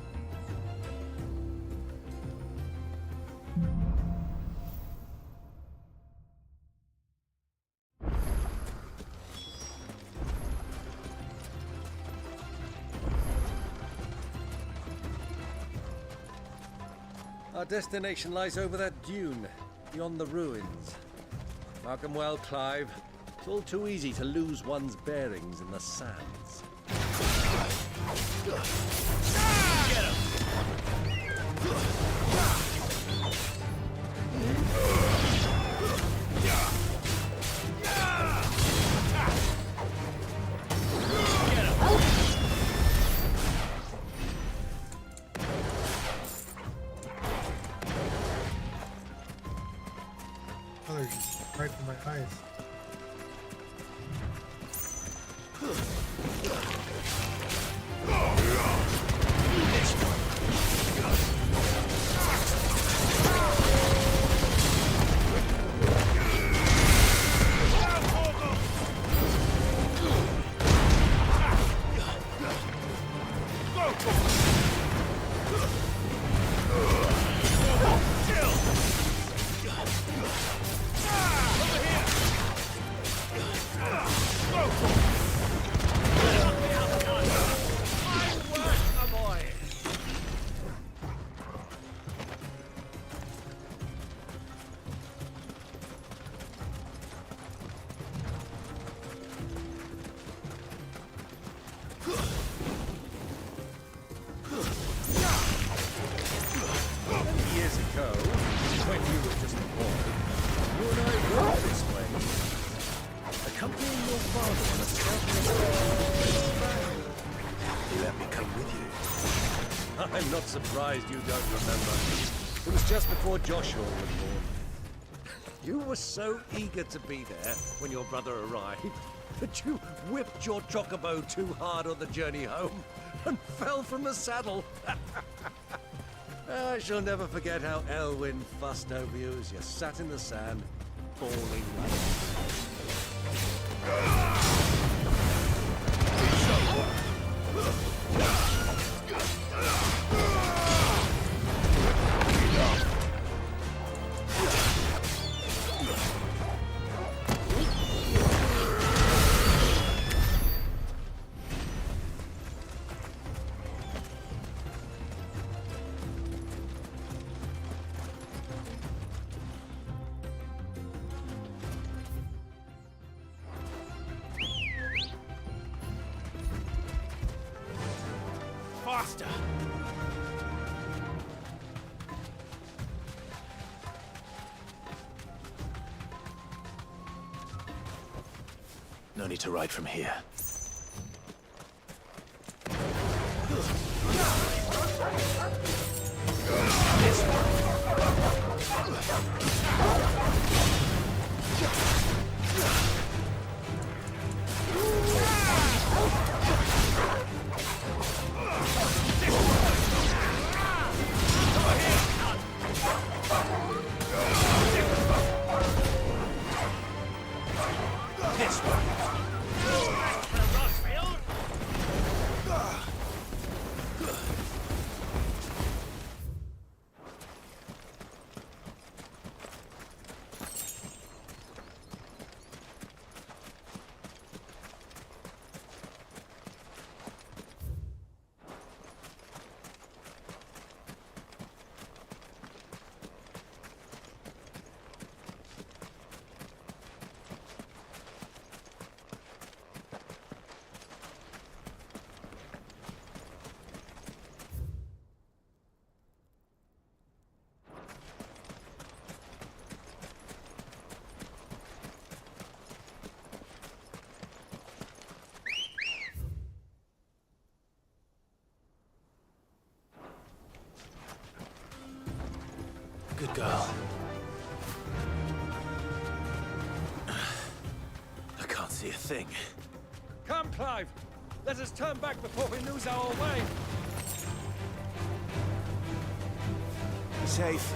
Our destination lies over that dune, beyond the ruins. Mark 'em well, Clive. It's all too easy to lose one's bearings in the sands. Get him! Years ago, when you were just a boy, you and I rode this way, accompanying your father on a stealth. He let me come with you. I'm not surprised you don't remember. It was just before Joshua was born. You were so eager to be there when your brother arrived that you whipped your chocobo too hard on the journey home and fell from the saddle. I shall never forget how Elwyn fussed over you as you sat in the sand, bawling like Faster! No need to ride from here. Good girl. I can't see a thing. Come, Clive! Let us turn back before we lose our way! Be safe.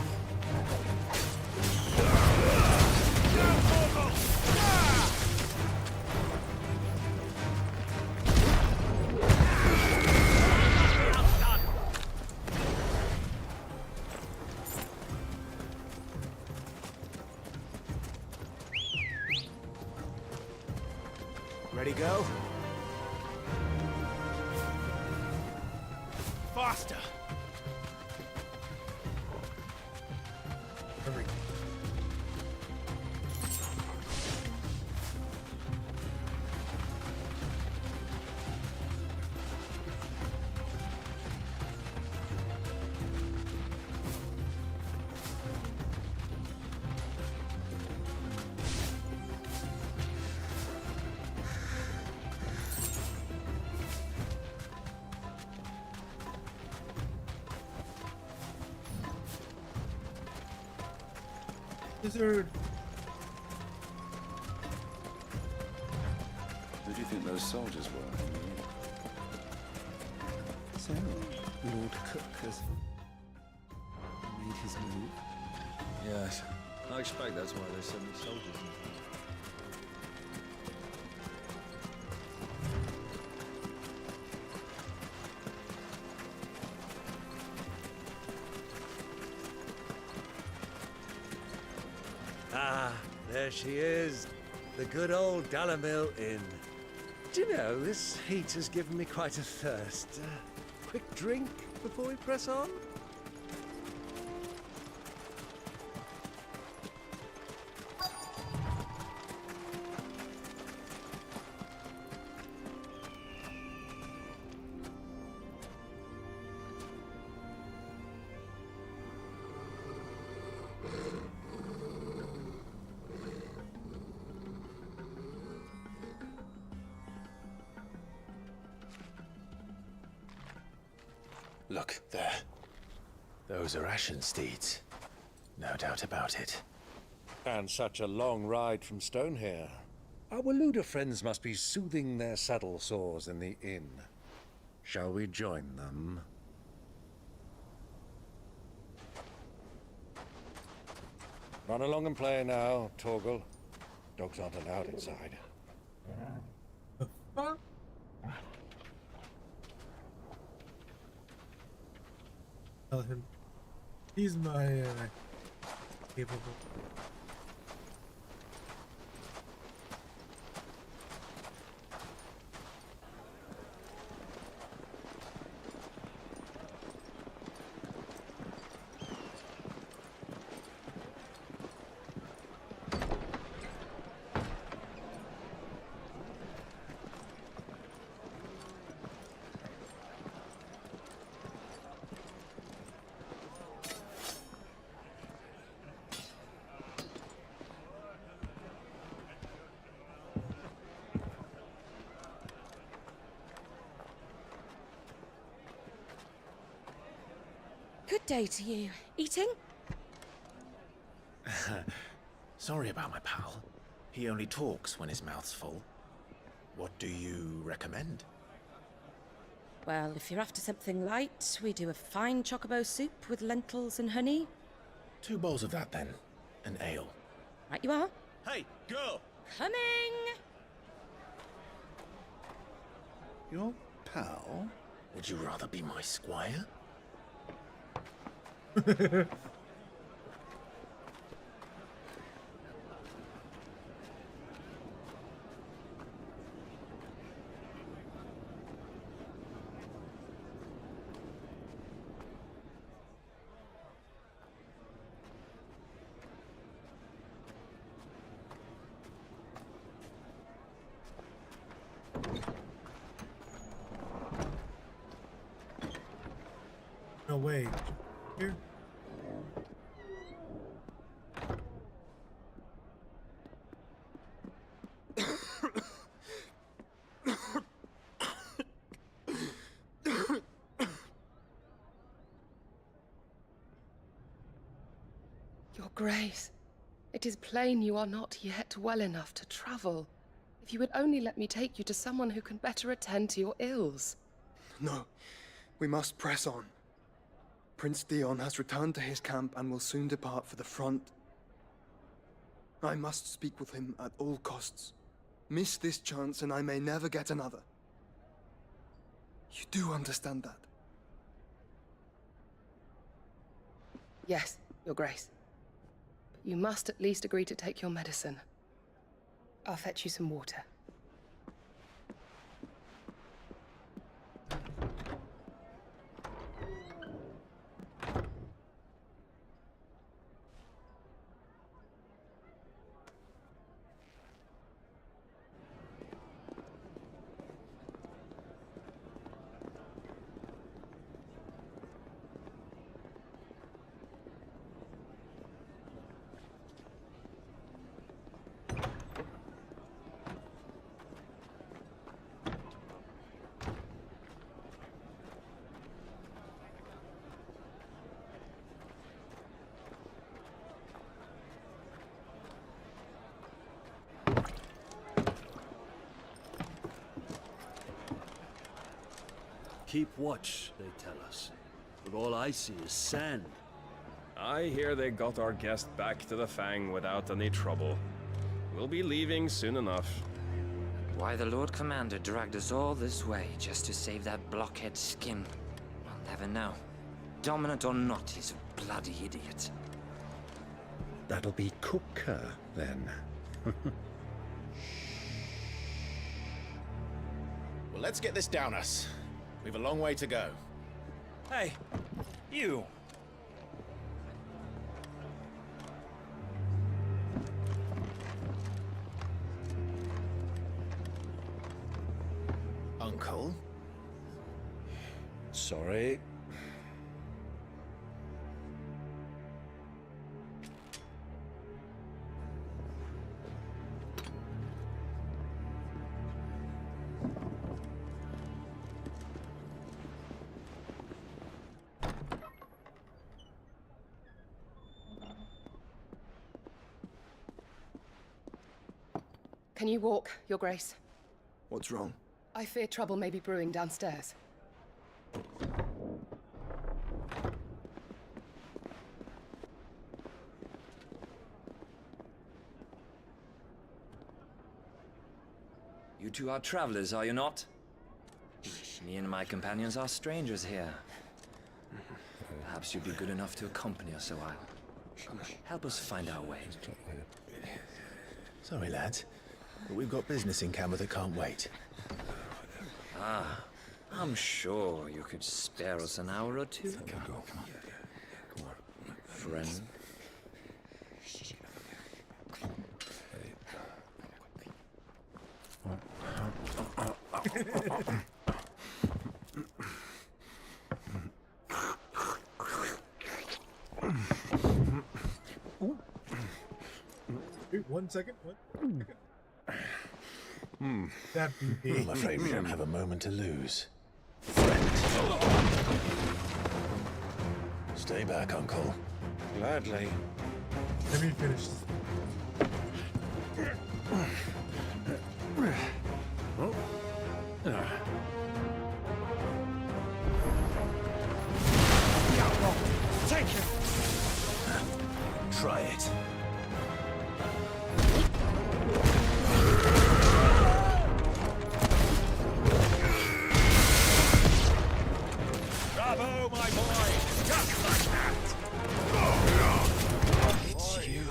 Ready, go? Faster! Hurry. Wizard. Who do you think those soldiers were? So, Lord Cook has made his move. Yes. I expect that's why they sent the soldiers in. Ah, there she is. The good old Dalamil Inn. Do you know, this heat has given me quite a thirst. Quick drink before we press on? Look, there. Those are Ashen steeds. No doubt about it. And such a long ride from Stonehair. Our Waluda friends must be soothing their saddle sores in the inn. Shall we join them? Run along and play now, Torgal. Dogs aren't allowed inside. Tell him he's my capable. Good day to you. Eating? Sorry about my pal. He only talks when his mouth's full. What do you recommend? Well, if you're after something light, we do a fine chocobo soup with lentils and honey. 2 bowls of that, then. An ale. Right you are. Hey, girl! Coming! Your pal? Would you rather be my squire? No way. Here. Your Grace, it is plain you are not yet well enough to travel. If you would only let me take you to someone who can better attend to your ills. No, we must press on. Prince Dion has returned to his camp and will soon depart for the front. I must speak with him at all costs. Miss this chance and I may never get another. You do understand that? Yes, Your Grace. But you must at least agree to take your medicine. I'll fetch you some water. Keep watch, they tell us. But all I see is sand. I hear they got our guest back to the Fang without any trouble. We'll be leaving soon enough. Why the Lord Commander dragged us all this way just to save that blockhead skin, I'll never know. Dominant or not, he's a bloody idiot. That'll be cooker, then. Well, let's get this down us. We've a long way to go. Hey, you! Uncle? Sorry. Can you walk, Your Grace? What's wrong? I fear trouble may be brewing downstairs. You two are travelers, are you not? Me and my companions are strangers here. Perhaps you'd be good enough to accompany us a while. Help us find our way. Sorry, lads, but we've got business in camera that can't wait. Ah, I'm sure you could spare us an hour or two. Come on. Friend. Wait, 1 second. That be I'm afraid we don't have a moment to lose. Stay back, Uncle. Gladly. Let me finish this. Take it! Try it. Bravo, my boy! Just like that! It's you.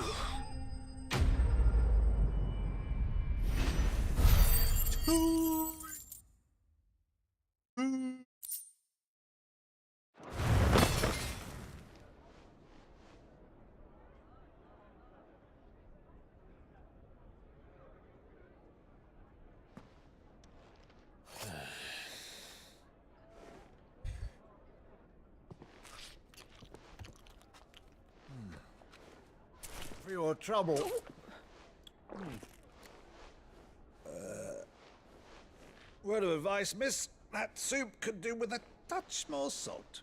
For your trouble. Word of advice, miss. That soup could do with a touch more salt.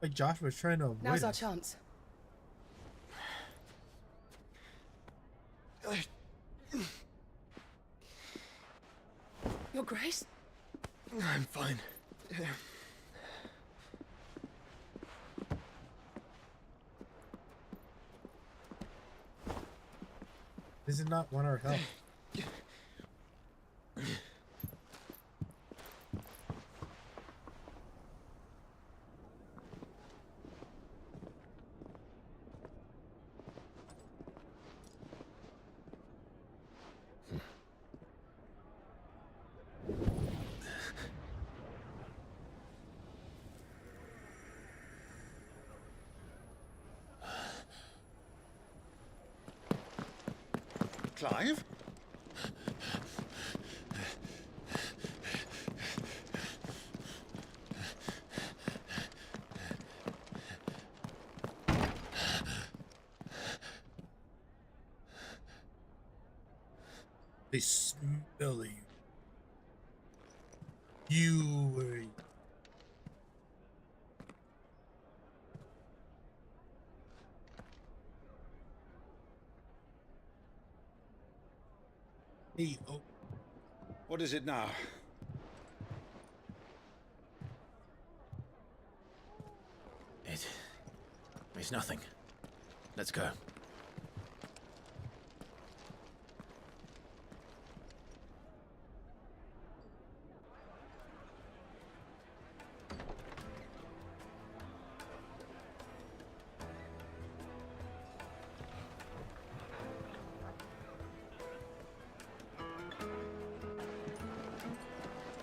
Like Josh was trying to avoid Now's our us. chance. Your Grace? I'm fine. This is not want our help. Clive? They smell you. You were. Hey, oh. What is it now? It's nothing. Let's go.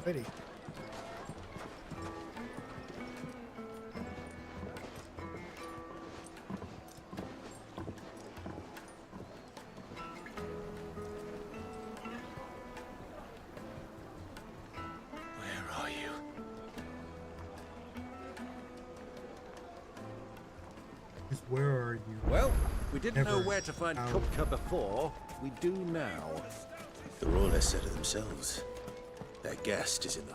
Ready. Where are you? Just where are you? Well, we didn't know Never where to find out. Kupka before. We do now. The Rawlers said it themselves. Their guest is in the...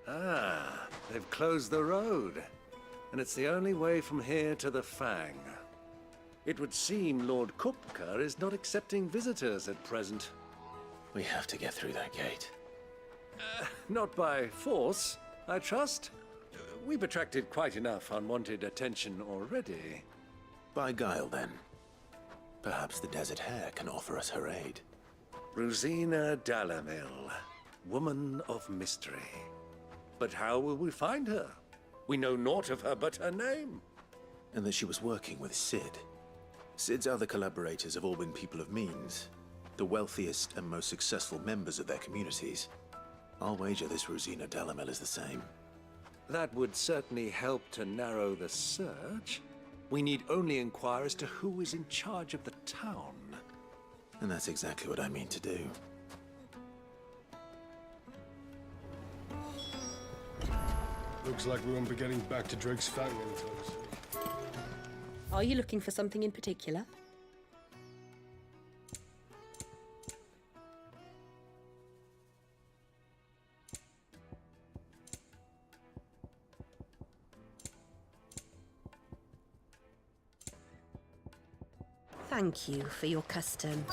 Ah, they've closed the road. And it's the only way from here to the Fang. It would seem Lord Kupka is not accepting visitors at present. We have to get through that gate. Not by force, I trust. We've attracted quite enough unwanted attention already. By guile, then. Perhaps the Desert Hare can offer us her aid. Rosina Dalamil, woman of mystery. But how will we find her? We know naught of her but her name. And that she was working with Sid. Sid's other collaborators have all been people of means. The wealthiest and most successful members of their communities. I'll wager this Rosina Dalamil is the same. That would certainly help to narrow the search. We need only inquire as to who is in charge of the town. And that's exactly what I mean to do. Looks like we won't be getting back to Drake's Fang anytime soon. Are you looking for something in particular? Thank you for your custom.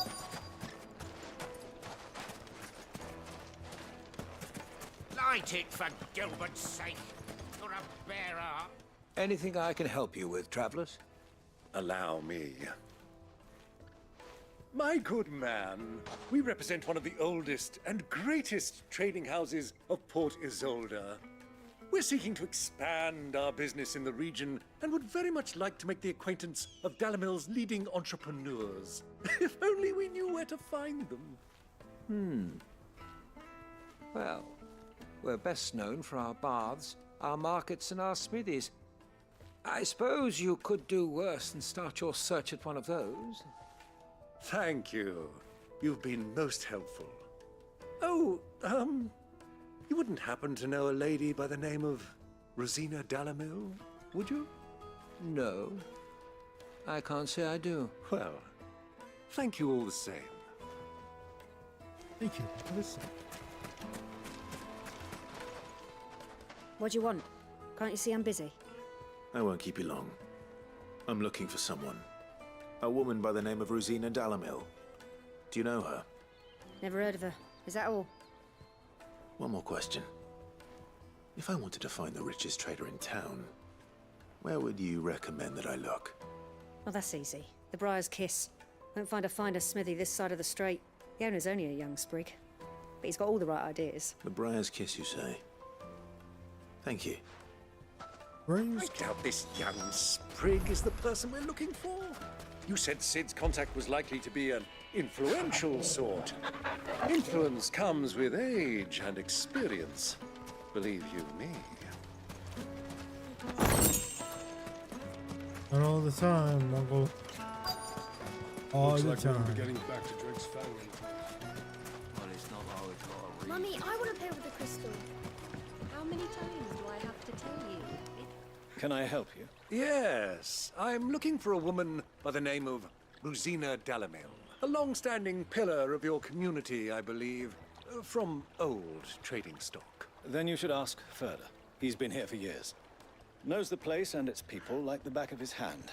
Light it, for Gilbert's sake. You're a bearer. Anything I can help you with, travelers? Allow me. My good man, we represent one of the oldest and greatest trading houses of Port Isolde. We're seeking to expand our business in the region and would very much like to make the acquaintance of Dalamil's leading entrepreneurs. If only we knew where to find them. Well, we're best known for our baths, our markets, and our smithies. I suppose you could do worse than start your search at one of those. Thank you. You've been most helpful. Oh, you wouldn't happen to know a lady by the name of Rosina Dalamil, would you? No, I can't say I do. Well, thank you all the same. Thank you. Listen. What do you want? Can't you see I'm busy? I won't keep you long. I'm looking for someone. A woman by the name of Rosina Dalamil. Do you know her? Never heard of her. Is that all? One more question. If I wanted to find the richest trader in town, where would you recommend that I look? Well, that's easy. The Briar's Kiss. Won't find a finer smithy this side of the strait. The owner's only a young sprig. But he's got all the right ideas. The Briar's Kiss, you say? Thank you. I doubt this young sprig is the person we're looking for. You said Sid's contact was likely to be an influential sort. Influence comes with age and experience. Believe you me. Not all the time, Uncle. All Looks the like we won't be time. getting back to Drake's Fang anytime Well, it's not always got a Mummy, I want to play with the crystal. How many times do I have to tell you? Can I help you? Yes, I'm looking for a woman by the name of Rosina Dalamil. A long-standing pillar of your community, I believe, from old trading stock. Then you should ask further. He's been here for years. Knows the place and its people like the back of his hand.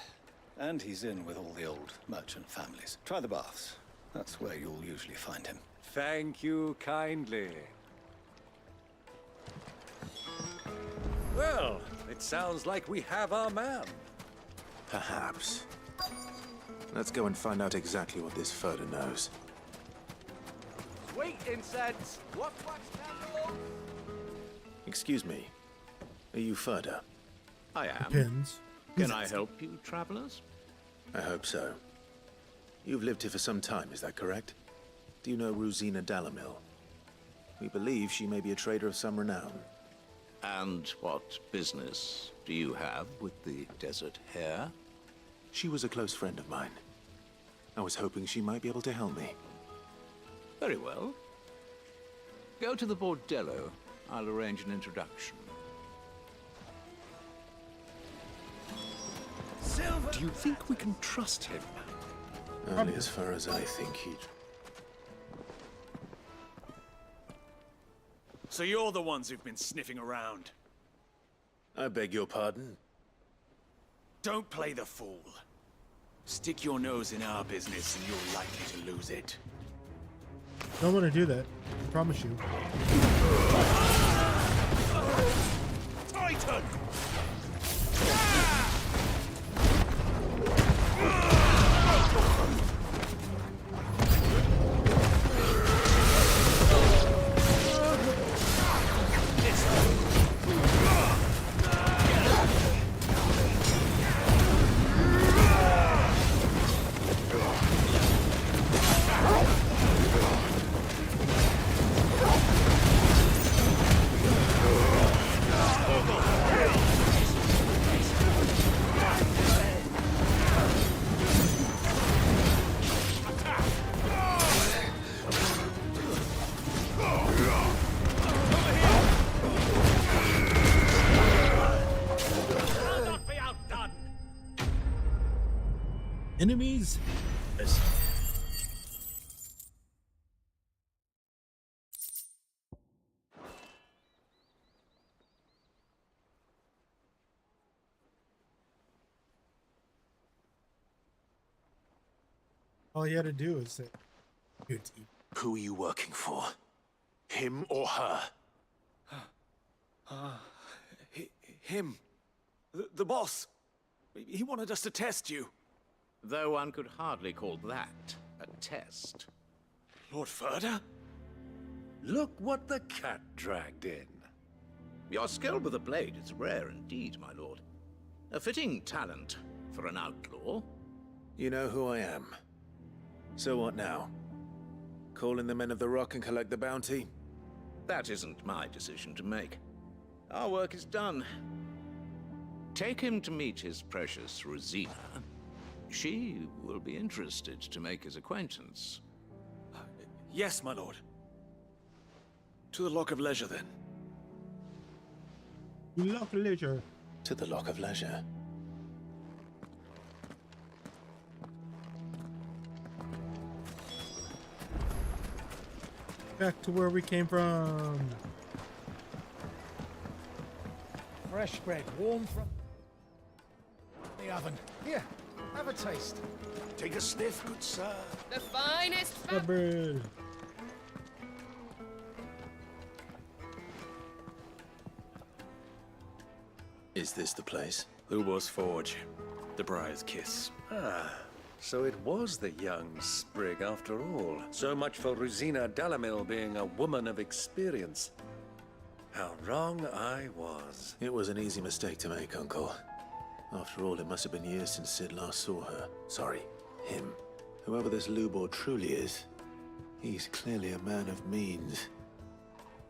And he's in with all the old merchant families. Try the baths. That's where you'll usually find him. Thank you kindly. Well, it sounds like we have our man. Perhaps. Let's go and find out exactly what this Furder knows. Sweet incense! What wax candle? Excuse me. Are you Furder? I am. Depends. Can I help you, travelers? I hope so. You've lived here for some time, is that correct? Do you know Rosina Dalamil? We believe she may be a trader of some renown. And what business do you have with the desert hare? She was a close friend of mine. I was hoping she might be able to help me. Very well. Go to the bordello. I'll arrange an introduction. Silver! Do you think we can trust him? Only as far as I think he'd... So you're the ones who've been sniffing around. I beg your pardon? Don't play the fool. Stick your nose in our business and you're likely to lose it. Don't want to do that. I promise you. Titan! Enemies. All you had to do is say, "It's evil." Who are you working for? Him or her? Him. The boss. He wanted us to test you. Though one could hardly call that a test. Lord Furder? Look what the cat dragged in. Your skill with a blade is rare indeed, my lord. A fitting talent for an outlaw. You know who I am. So what now? Call in the Men of the Rock and collect the bounty? That isn't my decision to make. Our work is done. Take him to meet his precious Rosina. She will be interested to make his acquaintance. Yes, my lord. To the Lock of Leisure, then. Lock of Leisure. To the Lock of Leisure. Back to where we came from. Fresh bread, warm from the oven. Here, have a taste. Take a sniff, good sir. The finest The bread. Is this the place? Lubo's Forge. The Briar's Kiss. Ah, so it was the young sprig after all. So much for Rosina Dalamil being a woman of experience. How wrong I was. It was an easy mistake to make, Uncle. After all, it must have been years since Sid last saw her. Sorry, him. Whoever this Lubor truly is, he's clearly a man of means.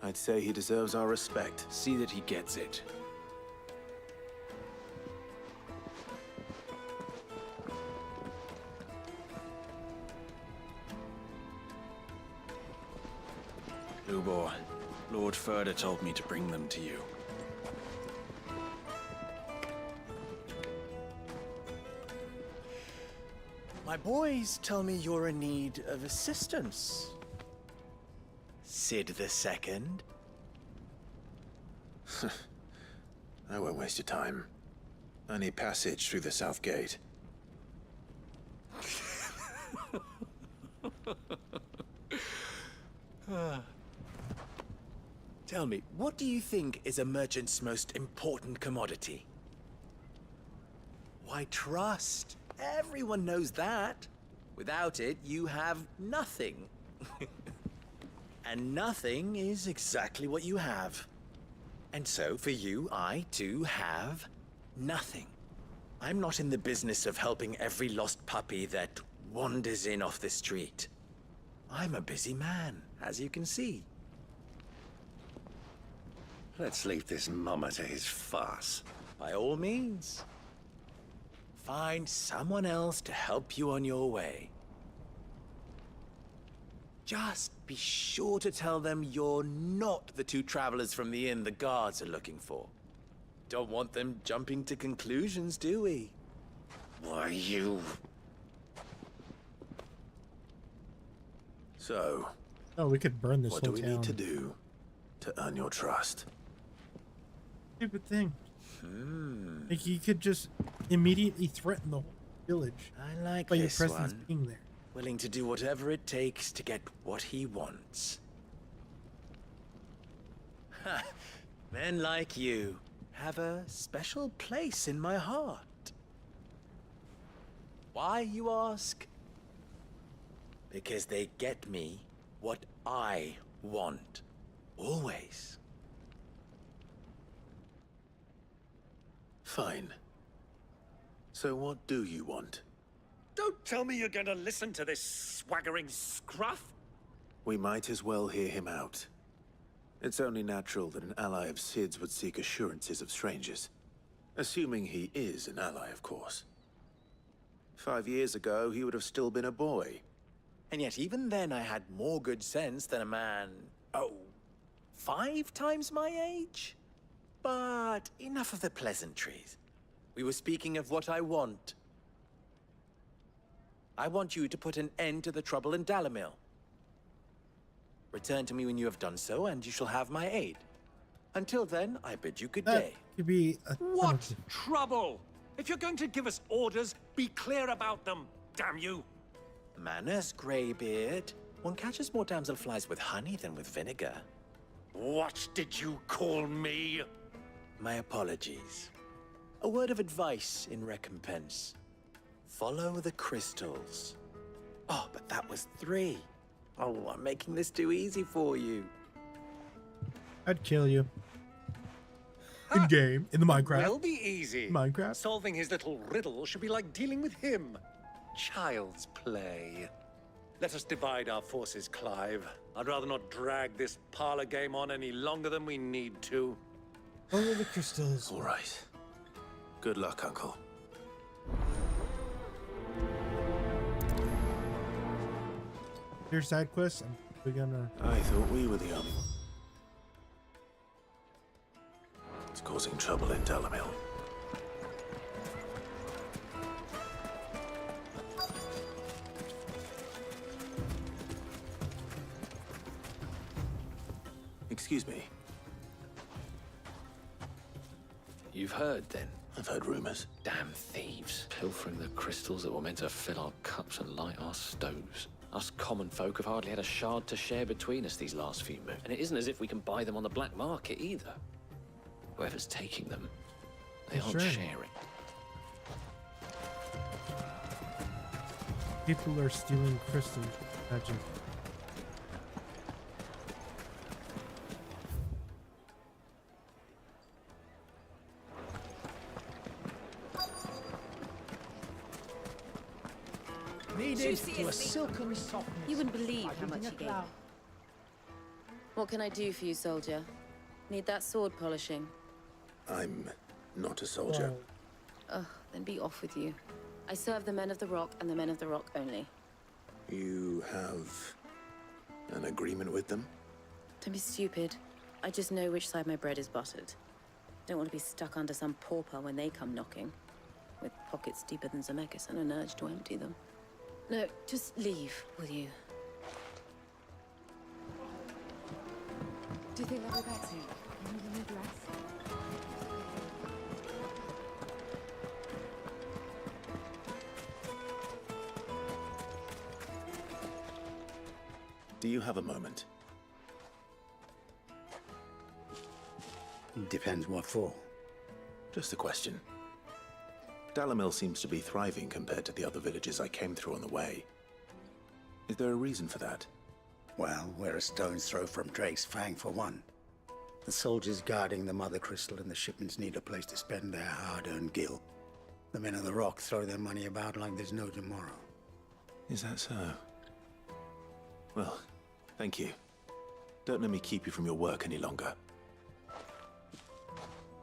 I'd say he deserves our respect. See that he gets it. Lubor, Lord Furder told me to bring them to you. My boys tell me you're in need of assistance. Sid the Second? I won't waste your time. Any passage through the south gate. Tell me, what do you think is a merchant's most important commodity? Why, trust. Everyone knows that. Without it, you have nothing. And nothing is exactly what you have. And so, for you, I, too, have nothing. I'm not in the business of helping every lost puppy that wanders in off the street. I'm a busy man, as you can see. Let's leave this mummer to his farce. By all means. Find someone else to help you on your way. Just be sure to tell them you're not the two travelers from the inn the guards are looking for. Don't want them jumping to conclusions, do we? Why, you... So... Oh, we could burn this what whole do we town. need to do to earn your trust? Stupid thing. Like, you could just immediately threaten the whole village. I like by your this presence one. being there. Willing to do whatever it takes to get what he wants. Ha! Men like you have a special place in my heart. Why, you ask? Because they get me what I want. Always. Fine. So what do you want? Don't tell me you're going to listen to this swaggering scruff. We might as well hear him out. It's only natural that an ally of Sid's would seek assurances of strangers. Assuming he is an ally, of course. 5 years ago, he would have still been a boy. And yet even then I had more good sense than a man, 5 times my age? But enough of the pleasantries. We were speaking of what I want. I want you to put an end to the trouble in Dalamil. Return to me when you have done so, and you shall have my aid. Until then, I bid you good day. Could be a What trouble? If you're going to give us orders, be clear about them, damn you! Manners, Greybeard. One catches more damselflies with honey than with vinegar. What did you call me? My apologies. A word of advice in recompense. Follow the crystals. Oh, but that was 3. Oh, I'm making this too easy for you. I'd kill you. In game, in the Minecraft. Will be easy. Minecraft. Solving his little riddle should be like dealing with him. Child's play. Let us divide our forces, Clive. I'd rather not drag this parlor game on any longer than we need to. Follow the crystals. All right. Good luck, Uncle. Your side quests, we're gonna... I thought we were the only one. It's causing trouble in Dalamil. Excuse me. You've heard, then? I've heard rumors. Damn thieves. Pilfering the crystals that were meant to fill our cups and light our stoves. Us common folk have hardly had a shard to share between us these last few moons. And it isn't as if we can buy them on the black market, either. Whoever's taking them, they aren't sharing. People are stealing crystals. Magic. Needed to a silken softness. You wouldn't believe how much he gave. What can I do for you, soldier? Need that sword polishing? I'm not a soldier. Ugh, then be off with you. I serve the men of the Rock and the men of the Rock only. You have an agreement with them? Don't be stupid. I just know which side my bread is buttered. Don't want to be stuck under some pauper when they come knocking. With pockets deeper than Zemeckis and an urge to empty them. No, just leave, will you? Do you think they'll be back soon? You need a new dress? Do you have a moment? Depends what for. Just a question. Dalamil seems to be thriving compared to the other villages I came through on the way. Is there a reason for that? Well, we're a stone's throw from Drake's Fang for one. The soldiers guarding the Mother Crystal and the shipments need a place to spend their hard-earned gil. The men of the Rock throw their money about like there's no tomorrow. Is that so? Well, thank you. Don't let me keep you from your work any longer.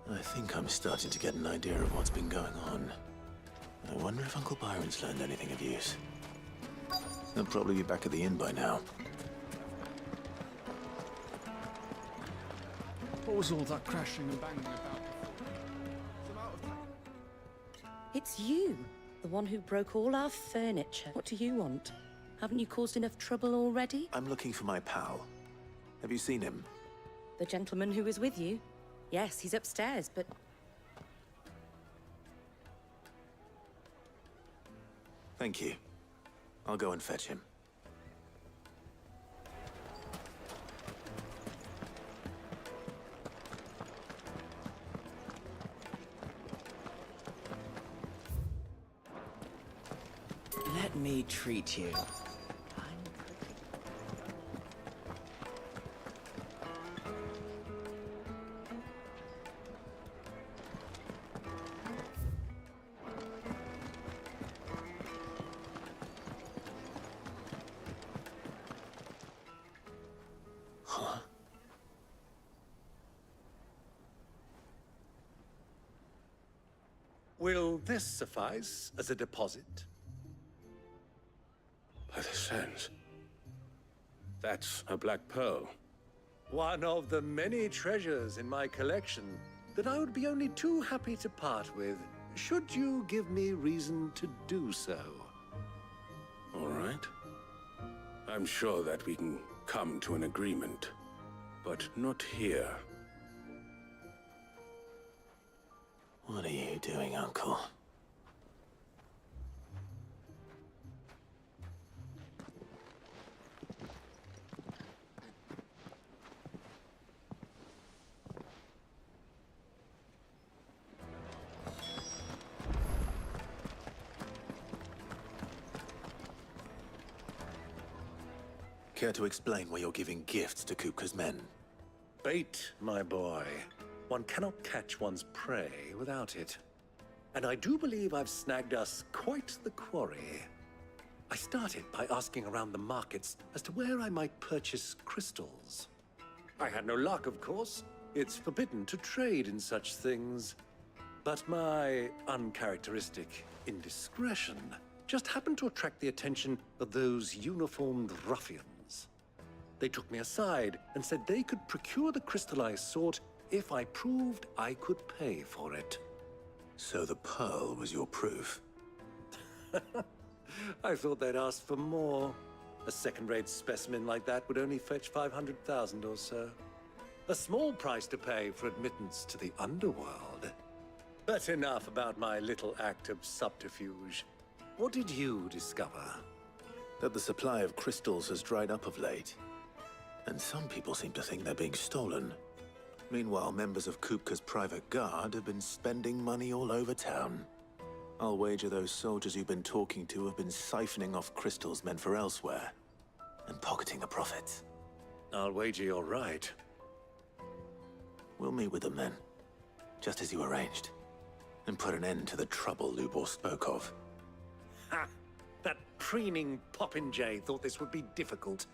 I think I'm starting to get an idea of what's been going on. I wonder if Uncle Byron's learned anything of use. They'll probably be back at the inn by now. What was all that crashing and banging about? It's you, the one who broke all our furniture. What do you want? Haven't you caused enough trouble already? I'm looking for my pal. Have you seen him? The gentleman who was with you? Yes, he's upstairs, but... Thank you. I'll go and fetch him. Let me treat you. Will this suffice as a deposit? By the sands. That's a black pearl. One of the many treasures in my collection that I would be only too happy to part with, should you give me reason to do so. All right. I'm sure that we can come to an agreement, but not here. What are you doing, Uncle? Care to explain why you're giving gifts to Kupka's men? Bait, my boy. One cannot catch one's prey without it. And I do believe I've snagged us quite the quarry. I started by asking around the markets as to where I might purchase crystals. I had no luck, of course. It's forbidden to trade in such things. But my uncharacteristic indiscretion just happened to attract the attention of those uniformed ruffians. They took me aside and said they could procure the crystal I sought if I proved I could pay for it. So the pearl was your proof? I thought they'd ask for more. A second-rate specimen like that would only fetch 500,000 or so. A small price to pay for admittance to the underworld. But enough about my little act of subterfuge. What did you discover? That the supply of crystals has dried up of late. And some people seem to think they're being stolen. Meanwhile, members of Kupka's private guard have been spending money all over town. I'll wager those soldiers you've been talking to have been siphoning off crystals meant for elsewhere, and pocketing the profits. I'll wager you're right. We'll meet with them then, just as you arranged, and put an end to the trouble Lubor spoke of. Ha! That preening popinjay thought this would be difficult.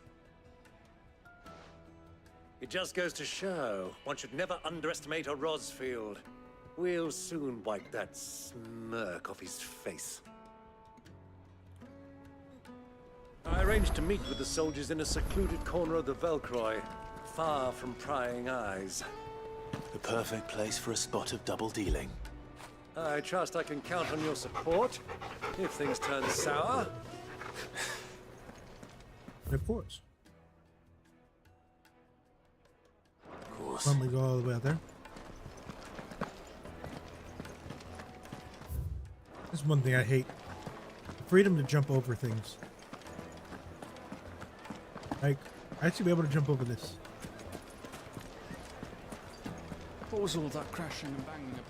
It just goes to show, one should never underestimate a Rosfield. We'll soon wipe that smirk off his face. I arranged to meet with the soldiers in a secluded corner of the Velcroy, far from prying eyes. The perfect place for a spot of double dealing. I trust I can count on your support, if things turn sour. Of course. Of course. When we go all the way out there. This is one thing I hate. The freedom to jump over things. Like, I should be able to jump over this. What was all that crashing and banging about?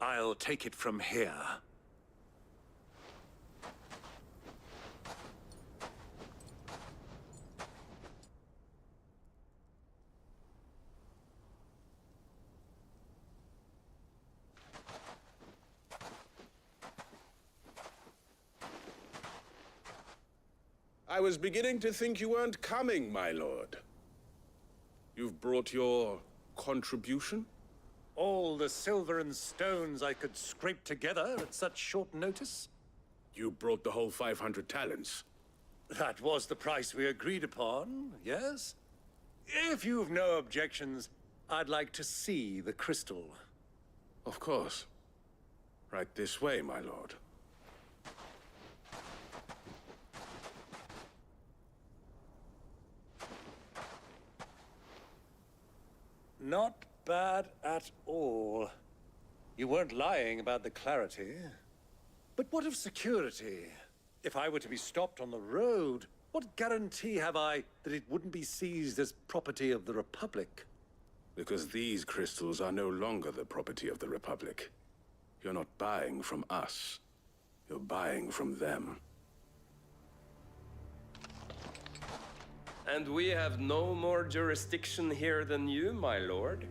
I'll take it from here. I was beginning to think you weren't coming, my lord. You've brought your contribution? All the silver and stones I could scrape together at such short notice? You brought the whole 500 talents. That was the price we agreed upon, yes? If you've no objections, I'd like to see the crystal. Of course. Right this way, my lord. Not bad at all. You weren't lying about the clarity. But what of security? If I were to be stopped on the road, what guarantee have I that it wouldn't be seized as property of the Republic? Because these crystals are no longer the property of the Republic. You're not buying from us. You're buying from them. And we have no more jurisdiction here than you, my lord.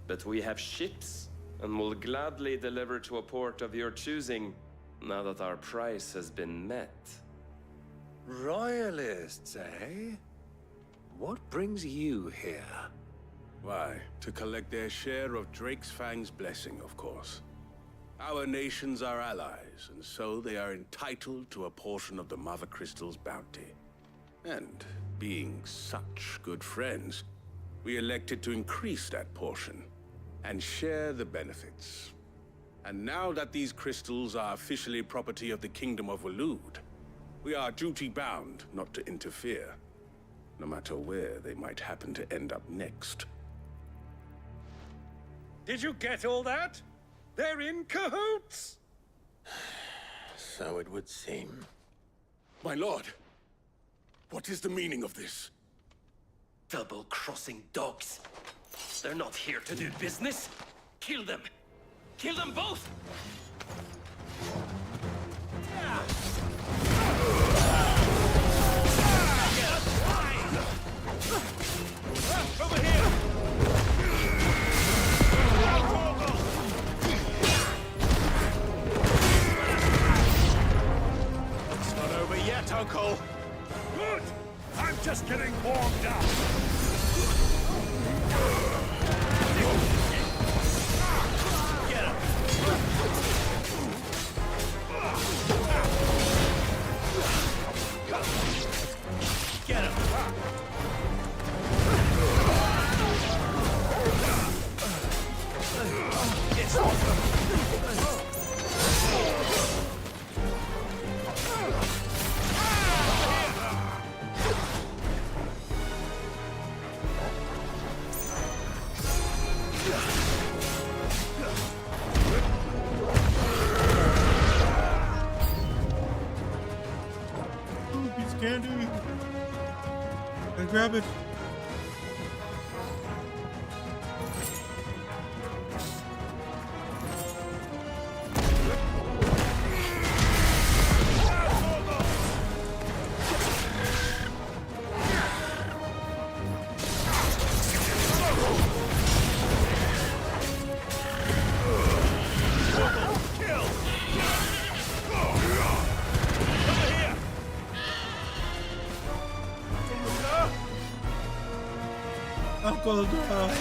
But we have ships, and will gladly deliver to a port of your choosing, now that our price has been met. Royalists, eh? What brings you here? Why, to collect their share of Drake's Fang's blessing, of course. Our nations are allies, and so they are entitled to a portion of the Mother Crystal's bounty. And being such good friends, we elected to increase that portion and share the benefits. And now that these crystals are officially property of the Kingdom of Waloed, we are duty-bound not to interfere, no matter where they might happen to end up next. Did you get all that? They're in cahoots! So it would seem. My lord, what is the meaning of this? Double-crossing dogs. They're not here to do business. Kill them. Kill them both! Over here! It's not over yet, Uncle. Good! I'm just getting warmed up. Ooh, piece of candy. Gotta grab it. Uncle God.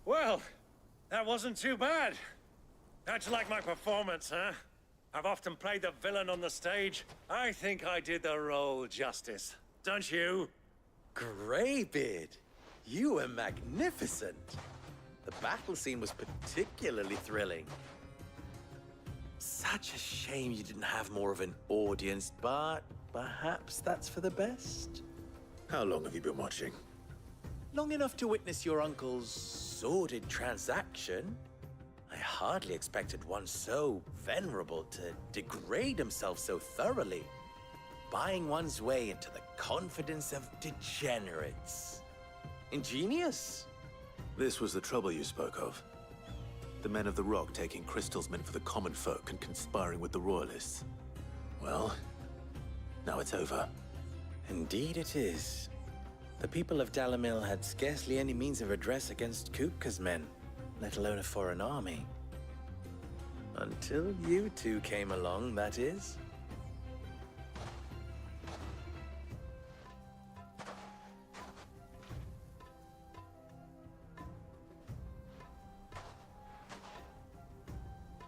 Well, that wasn't too bad. How'd you like my performance, huh? I've often played the villain on the stage. I think I did the role justice. Don't you? Greybeard, you were magnificent. The battle scene was particularly thrilling. Such a shame you didn't have more of an audience, but perhaps that's for the best. How long have you been watching? Long enough to witness your uncle's sordid transaction. I hardly expected one so venerable to degrade himself so thoroughly, buying one's way into the confidence of degenerates. Ingenious. This was the trouble you spoke of. The men of the Rock taking crystals meant for the common folk and conspiring with the Royalists. Well, now it's over. Indeed it is. The people of Dalamil had scarcely any means of redress against Kupka's men, let alone a foreign army. Until you two came along, that is.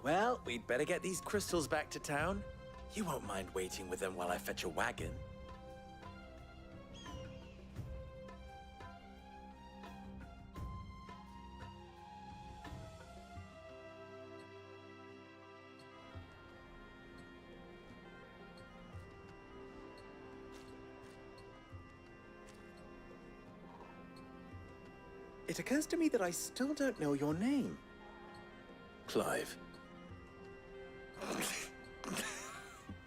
Well, we'd better get these crystals back to town. You won't mind waiting with them while I fetch a wagon. It occurs to me that I still don't know your name. Clive.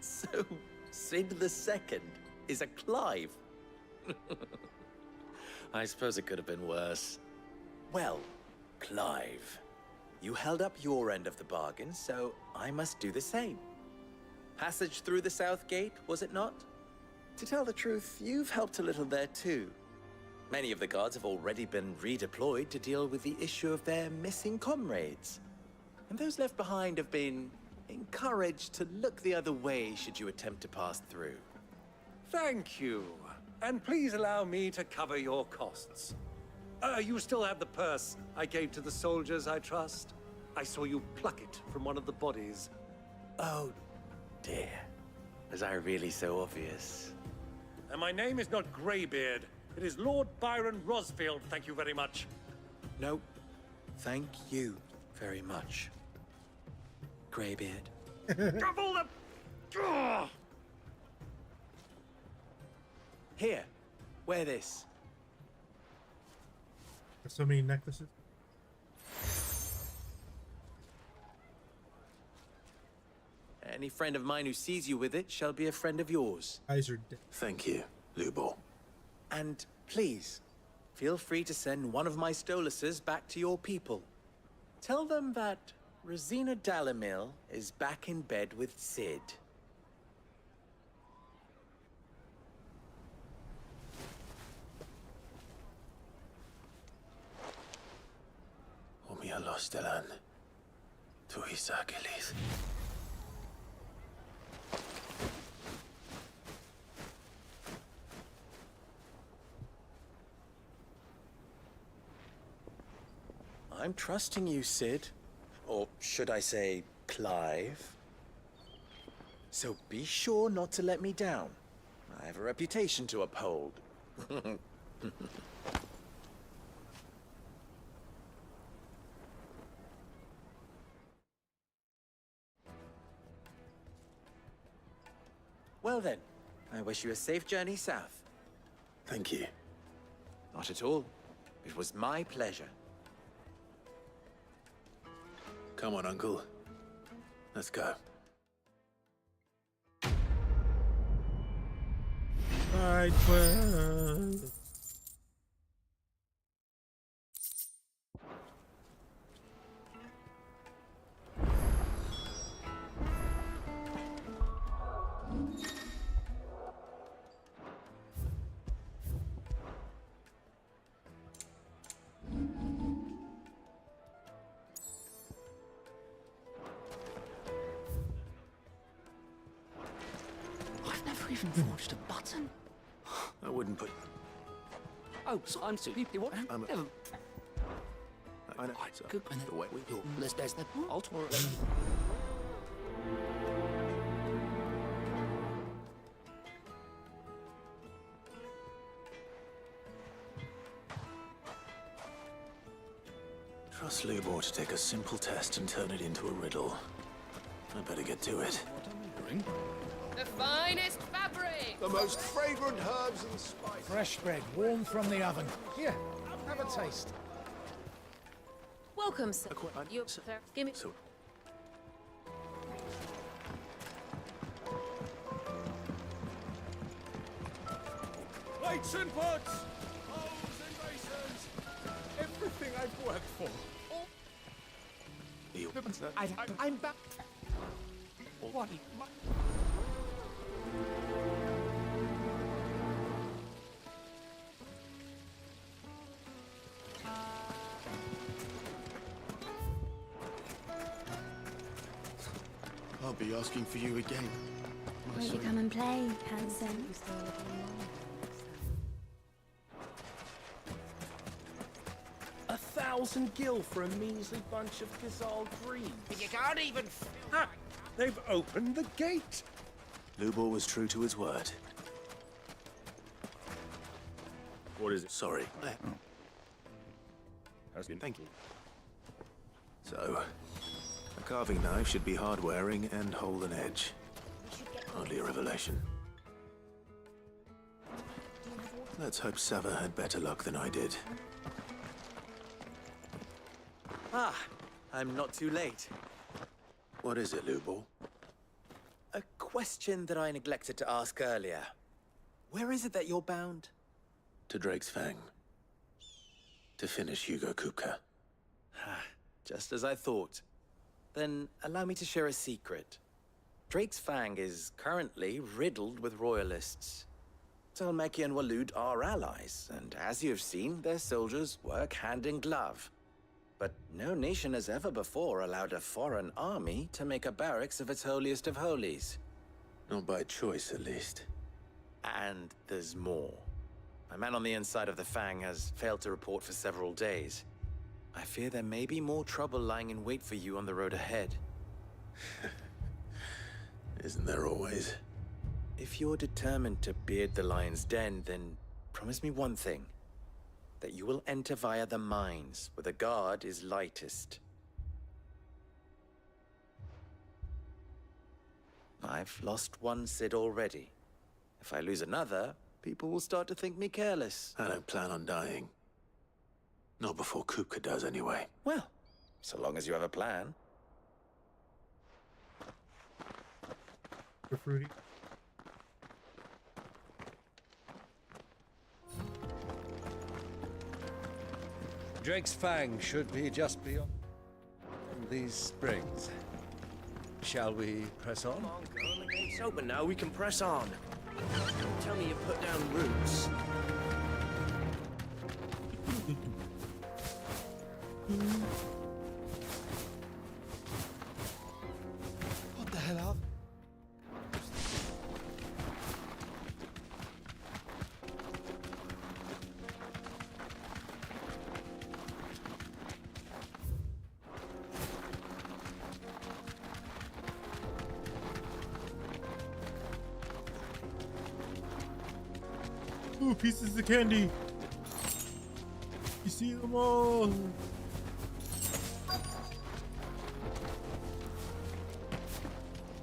So, Sid the Second is a Clive. I suppose it could have been worse. Well, Clive, you held up your end of the bargain, so I must do the same. Passage through the South Gate, was it not? To tell the truth, you've helped a little there too. Many of the guards have already been redeployed to deal with the issue of their missing comrades. And those left behind have been encouraged to look the other way should you attempt to pass through. Thank you. And please allow me to cover your costs. You still have the purse I gave to the soldiers, I trust? I saw you pluck it from one of the bodies. Oh, dear. Was I really so obvious? And my name is not Greybeard. It is Lord Byron Rosfield, thank you very much. No, thank you very much, Greybeard. Double the... Here, wear this. There's so many necklaces. Any friend of mine who sees you with it shall be a friend of yours. Eyes are dead. Thank you, Lubor. And please, feel free to send one of my Stoluses back to your people. Tell them that Rosina Dalamil is back in bed with Sid. Omia Lostelan. Tuisa Achilles. I'm trusting you, Sid. Or should I say, Clive. So be sure not to let me down. I have a reputation to uphold. Well then, I wish you a safe journey south. Thank you. Not at all. It was my pleasure. Come on, Uncle. Let's go. Side quest. I've never even forged a button. I wouldn't put... Oh, so I'm Susie. What? I'm a... Never. I know. Good. The way we go. There's the ultimate. Trust Lubor to take a simple test and turn it into a riddle. I better get to it. The finest fabric! The most fragrant herbs and spices. Fresh bread, warm from the oven. Here, have a taste. Welcome, sir. You give me. So, Plates and pots! Bowls and basins! Everything I've worked for. you... I'm back. What? I'll be asking for you again. Won't you come and play, handsome? 1,000 gil for a measly bunch of Gazal greens. You can't even... Ah, they've opened the gate. Lubor was true to his word. What is it? Sorry. Thank you. So, a carving knife should be hard-wearing and hold an edge. Hardly a revelation. Let's hope Sava had better luck than I did. Ah, I'm not too late. What is it, Lubor? A question that I neglected to ask earlier. Where is it that you're bound? To Drake's Fang. To finish Hugo Kupka. Just as I thought. Then allow me to share a secret. Drake's Fang is currently riddled with royalists. Talmeki and Walud are allies, and as you've seen, their soldiers work hand in glove. But no nation has ever before allowed a foreign army to make a barracks of its holiest of holies. Not by choice, at least. And there's more. A man on the inside of the Fang has failed to report for several days. I fear there may be more trouble lying in wait for you on the road ahead. Isn't there always? If you're determined to beard the lion's den, then promise me one thing. That you will enter via the mines, where the guard is lightest. I've lost one Sid already. If I lose another, people will start to think me careless. I don't plan on dying. Not before Kupka does, anyway. Well, so long as you have a plan. You're fruity. Drake's Fang should be just beyond these springs. Shall we press on? Come on, girl, the gate's open now. We can press on. Tell me you put down roots. What the hell are... Ooh, pieces of candy. You see them all.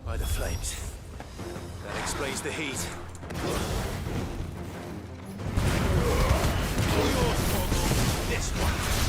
By the flames. That explains the heat. This one.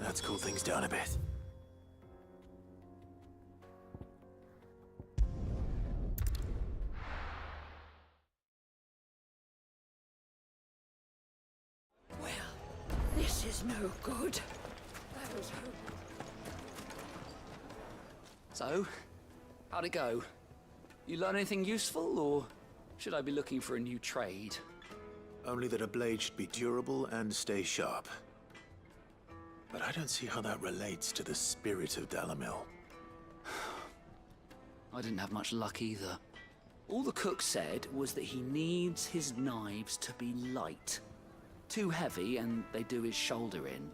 Let's cool things down a bit. Well, this is no good. I was hoping. So, how'd it go? You learn anything useful, or should I be looking for a new trade? Only that a blade should be durable and stay sharp. But I don't see how that relates to the spirit of Dalamil. I didn't have much luck either. All the cook said was that he needs his knives to be light. Too heavy and they do his shoulder in.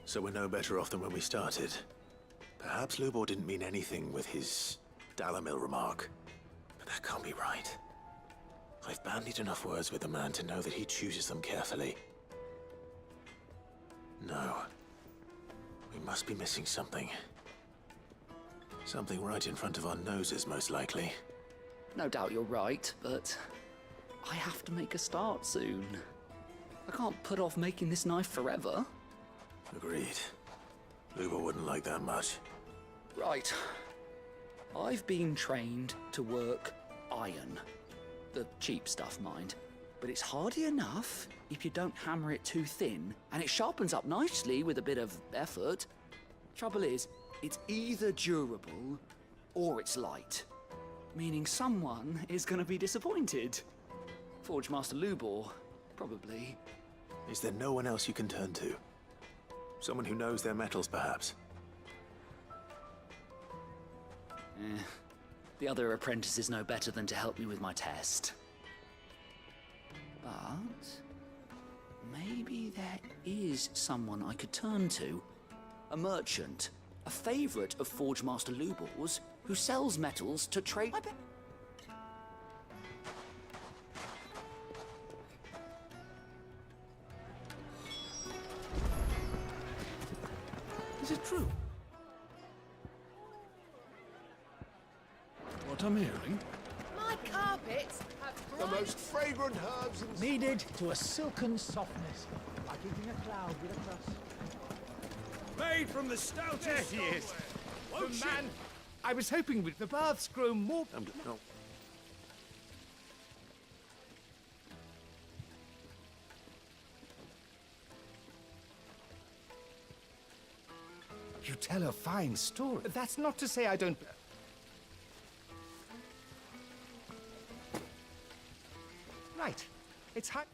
So we're no better off than when we started. Perhaps Lubor didn't mean anything with his Dalamil remark. But that can't be right. I've bandied enough words with the man to know that he chooses them carefully. No. We must be missing something. Something right in front of our noses, most likely. No doubt you're right, but I have to make a start soon. I can't put off making this knife forever. Agreed. Lubor wouldn't like that much. Right. I've been trained to work iron. The cheap stuff, mind. But it's hardy enough if you don't hammer it too thin, and it sharpens up nicely with a bit of effort. Trouble is, it's either durable or it's light. Meaning someone is gonna be disappointed. Forge Master Lubor, probably. Is there no one else you can turn to? Someone who knows their metals, perhaps? The other apprentice is no better than to help me with my test. But maybe there is someone I could turn to. A merchant, a favorite of Forge Master Lubor's, who sells metals to trade. Is it true? What I'm hearing? My carpets have The most fragrant herbs and kneaded to a silken softness, like eating a cloud with a crust. Made from the stoutest. There he is. The man. I was hoping with the baths grow more. No. You tell a fine story. That's not to say I don't... Right. It's high...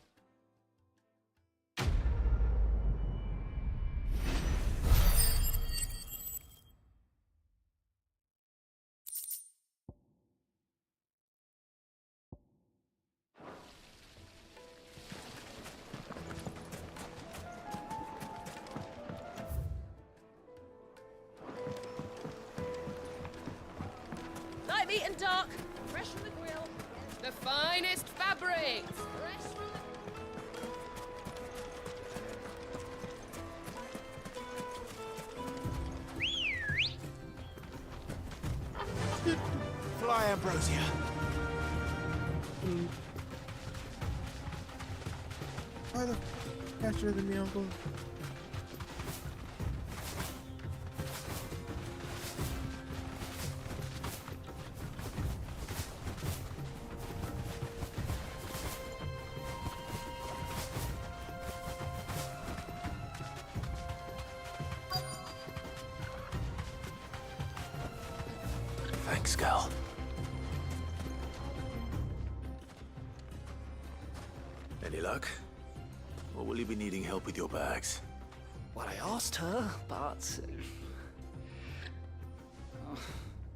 Light meat and dark, fresh from the grill. The finest fabrics, fresh from Fly, Ambrosia. Why the faster than me, Uncle? Thanks, Gal. Any luck? Or will you be needing help with your bags? Well, I asked her, but... Oh,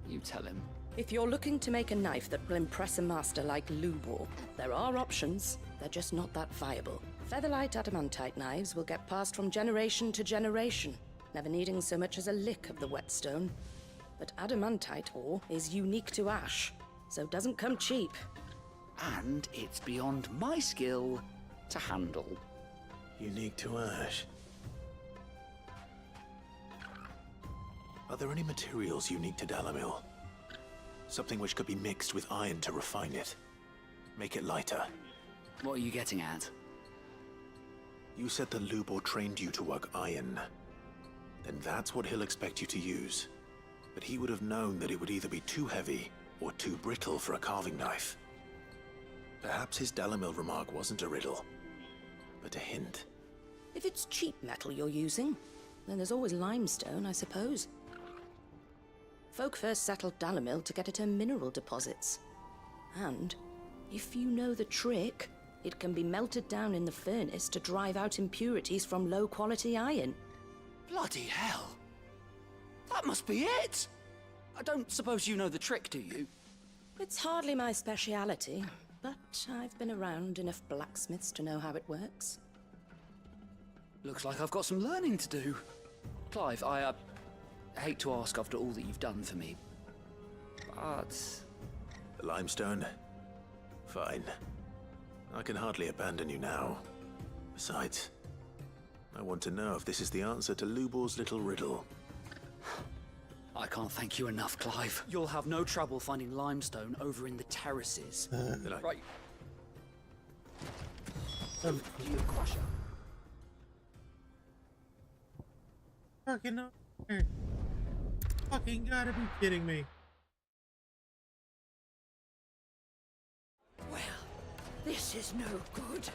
you tell him. If you're looking to make a knife that will impress a master like Lubor, there are options. They're just not that viable. Featherlight adamantite knives will get passed from generation to generation, never needing so much as a lick of the whetstone. But adamantite ore is unique to ash, so doesn't come cheap. And it's beyond my skill to handle. Unique to ash. Are there any materials unique to Dalamil? Something which could be mixed with iron to refine it. Make it lighter. What are you getting at? You said that Lubor trained you to work iron. Then that's what he'll expect you to use. But he would have known that it would either be too heavy or too brittle for a carving knife. Perhaps his Dalamil remark wasn't a riddle, but a hint. If it's cheap metal you're using, then there's always limestone, I suppose. Folk first settled Dalamil to get at her mineral deposits. And, if you know the trick, it can be melted down in the furnace to drive out impurities from low-quality iron. Bloody hell! That must be it! I don't suppose you know the trick, do you? It's hardly my speciality, but I've been around enough blacksmiths to know how it works. Looks like I've got some learning to do. Clive, I hate to ask after all that you've done for me, but... The limestone? Fine. I can hardly abandon you now. Besides, I want to know if this is the answer to Lubor's little riddle. I can't thank you enough, Clive. You'll have no trouble finding limestone over in the terraces. Right. You crusher. Fucking no. Fucking gotta be kidding me. Well, this is no good.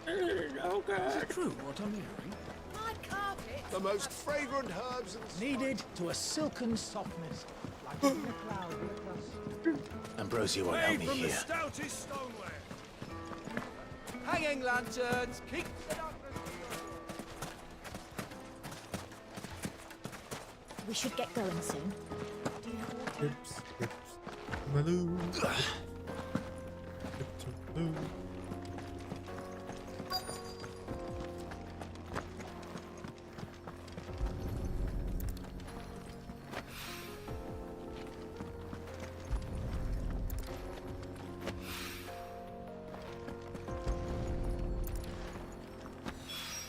Is it true what I'm hearing? My carpet. The most fragrant herbs and Needed to a silken softness, like in a cloud with us. Ambrosia won't help me here. stoutest stoneware. Hanging lanterns, keep the darkness. We should get going soon. Hips, hips, Maloo. Maloo.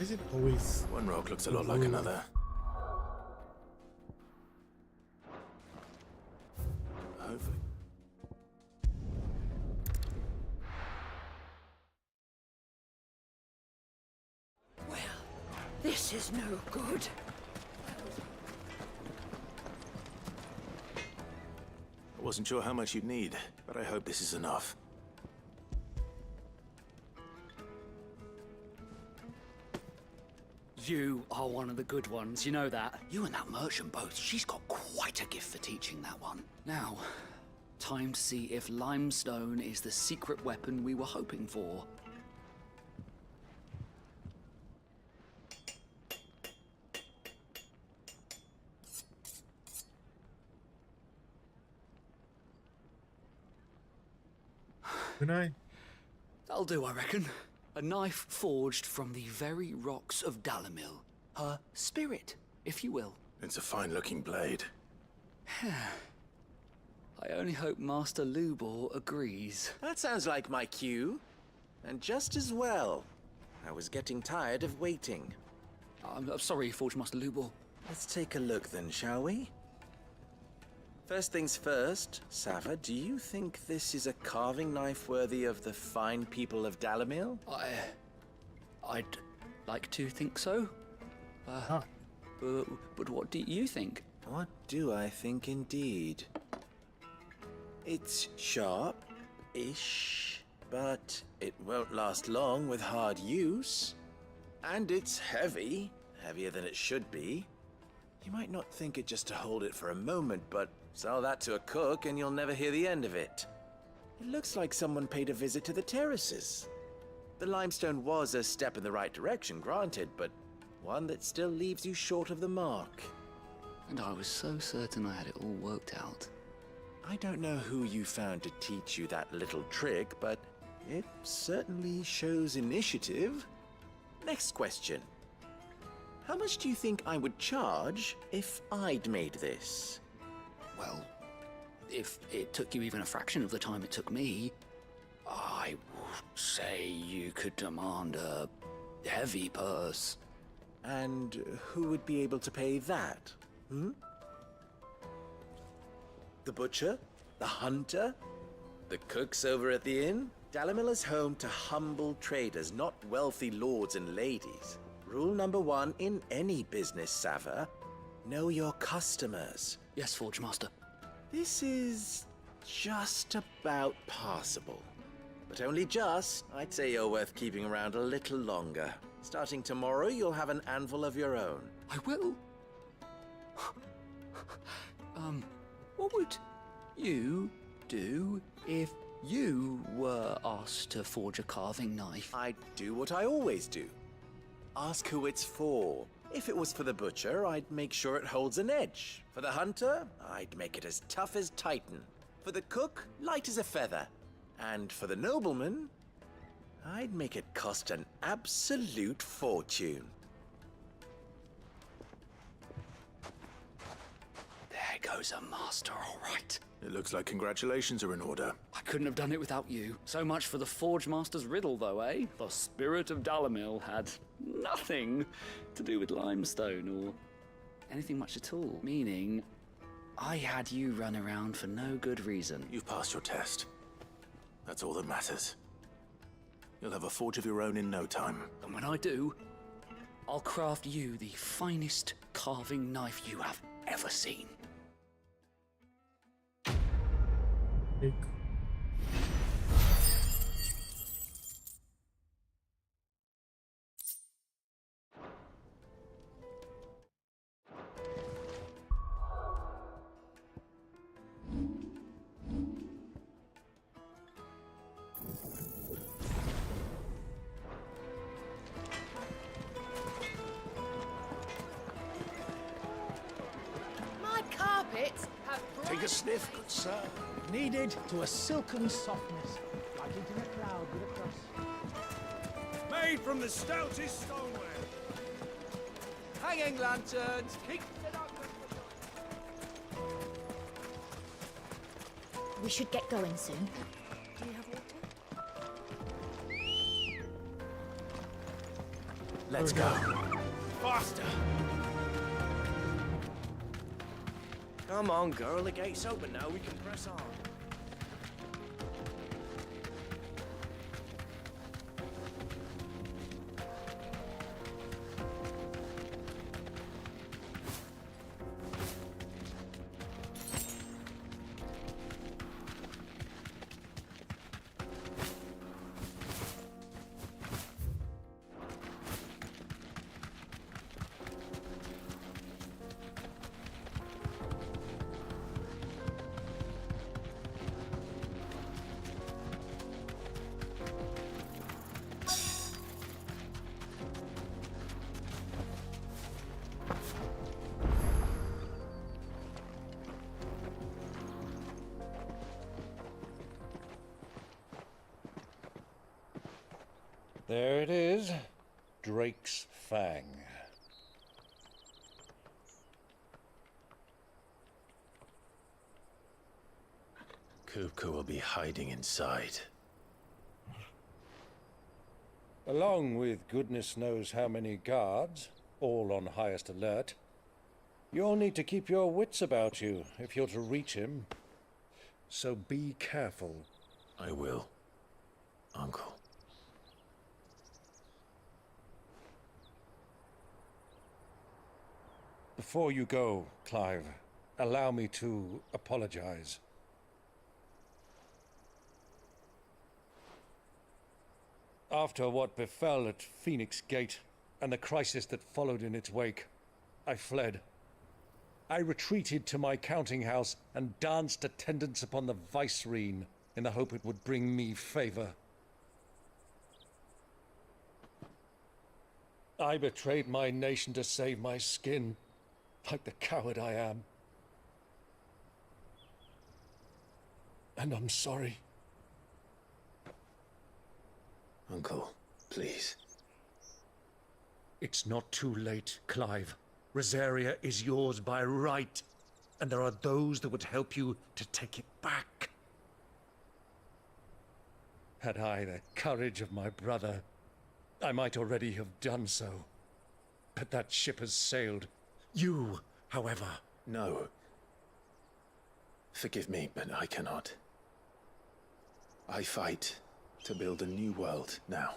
Is it always one rock looks a lot like another? Hopefully. Well, this is no good. I wasn't sure how much you'd need, but I hope this is enough. You are one of the good ones, you know that. You and that merchant both, she's got quite a gift for teaching, that one. Now, time to see if limestone is the secret weapon we were hoping for. Good night. That'll do, I reckon. A knife forged from the very rocks of Dalamil. Her spirit, if you will. It's a fine-looking blade. I only hope Master Lubor agrees. That sounds like my cue. And just as well. I was getting tired of waiting. I'm sorry, Forge Master Lubor. Let's take a look then, shall we? First things first, Sava, do you think this is a carving knife worthy of the fine people of Dalamil? I'd like to think so. But what do you think? What do I think indeed? It's sharp-ish, but it won't last long with hard use. And it's heavy, heavier than it should be. You might not think it just to hold it for a moment, but sell that to a cook and you'll never hear the end of it. It looks like someone paid a visit to the terraces. The limestone was a step in the right direction, granted, but one that still leaves you short of the mark. And I was so certain I had it all worked out. I don't know who you found to teach you that little trick, but it certainly shows initiative. Next question. How much do you think I would charge if I'd made this? Well, if it took you even a fraction of the time it took me, I would say you could demand a heavy purse. And who would be able to pay that? The butcher? The hunter? The cooks over at the inn? Dalamil is home to humble traders, not wealthy lords and ladies. Rule number 1 in any business, Sava. Know your customers. Yes, Forge Master. This is just about passable. But only just. I'd say you're worth keeping around a little longer. Starting tomorrow, you'll have an anvil of your own. I will? What would you do if you were asked to forge a carving knife? I'd do what I always do. Ask who it's for. If it was for the butcher, I'd make sure it holds an edge. For the hunter, I'd make it as tough as Titan. For the cook, light as a feather. And for the nobleman, I'd make it cost an absolute fortune. There goes a master, all right. It looks like congratulations are in order. I couldn't have done it without you. So much for the Forge Master's riddle, though, eh? The spirit of Dalamil had nothing to do with limestone or anything much at all. Meaning, I had you run around for no good reason. You've passed your test. That's all that matters. You'll have a forge of your own in no time. And when I do, I'll craft you the finest carving knife you have ever seen. Big. My carpets have Take a sniff, good sir. Kneaded to a silken softness, like eating a cloud with a crust. Made from the stoutest stoneware. Hanging lanterns, keep it up. We should get going soon. Do you have water? Let's go. Faster. Come on, girl. The gate's open now. We can press on. There it is. Drake's Fang. Kupka will be hiding inside. Along with goodness knows how many guards, all on highest alert. You'll need to keep your wits about you if you're to reach him. So be careful. I will, Uncle. Before you go, Clive, allow me to apologize. After what befell at Phoenix Gate and the crisis that followed in its wake, I fled. I retreated to my counting house and danced attendance upon the vicereine in the hope it would bring me favor. I betrayed my nation to save my skin, like the coward I am. And I'm sorry. Uncle, please. It's not too late, Clive. Rosaria is yours by right, and there are those that would help you to take it back. Had I the courage of my brother, I might already have done so. But that ship has sailed. You, however... No. Forgive me, but I cannot. I fight to build a new world now.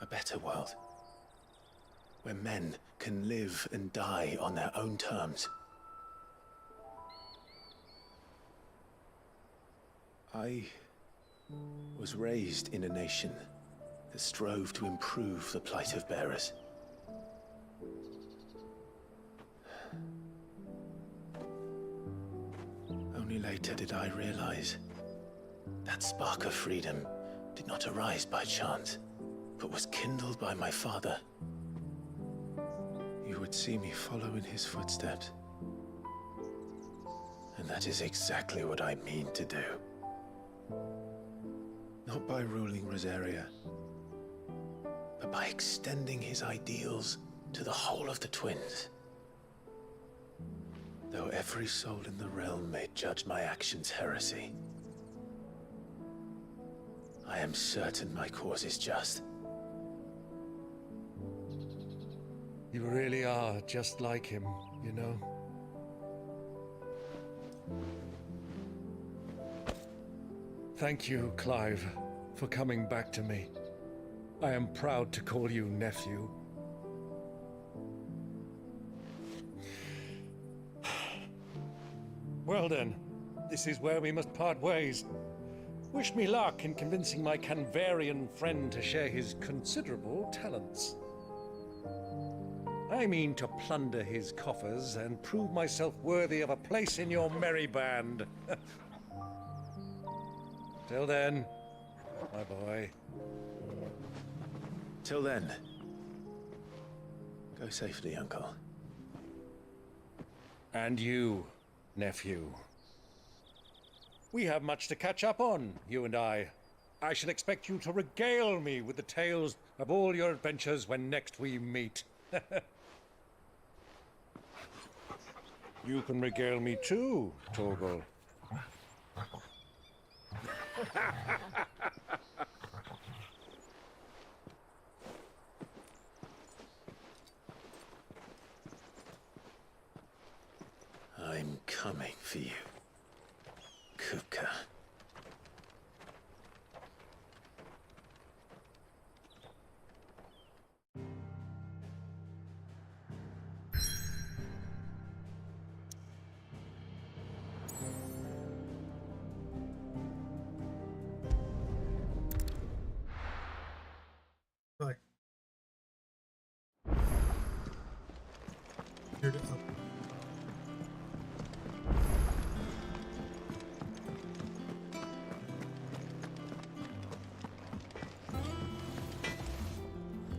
A better world. Where men can live and die on their own terms. I was raised in a nation that strove to improve the plight of bearers. Only later did I realize that spark of freedom did not arise by chance, but was kindled by my father. You would see me follow in his footsteps. And that is exactly what I mean to do. Not by ruling Rosaria, but by extending his ideals to the whole of the twins. Though every soul in the realm may judge my actions heresy, I am certain my cause is just. You really are just like him, you know? Thank you, Clive, for coming back to me. I am proud to call you nephew. Well then, this is where we must part ways. Wish me luck in convincing my Canvarian friend to share his considerable talents. I mean to plunder his coffers and prove myself worthy of a place in your merry band. Till then, my boy. Till then, go safely, Uncle. And you, nephew. We have much to catch up on, you and I. I shall expect you to regale me with the tales of all your adventures when next we meet. You can regale me too, Torgal. I'm coming for you, Kupka. Like, here to up.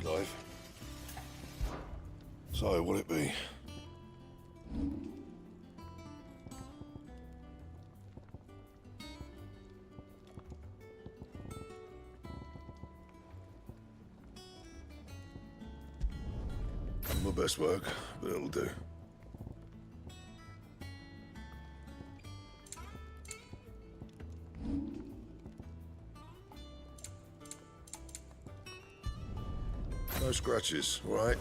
Clive. So, will it be? my best work, but it'll do. No scratches, all right?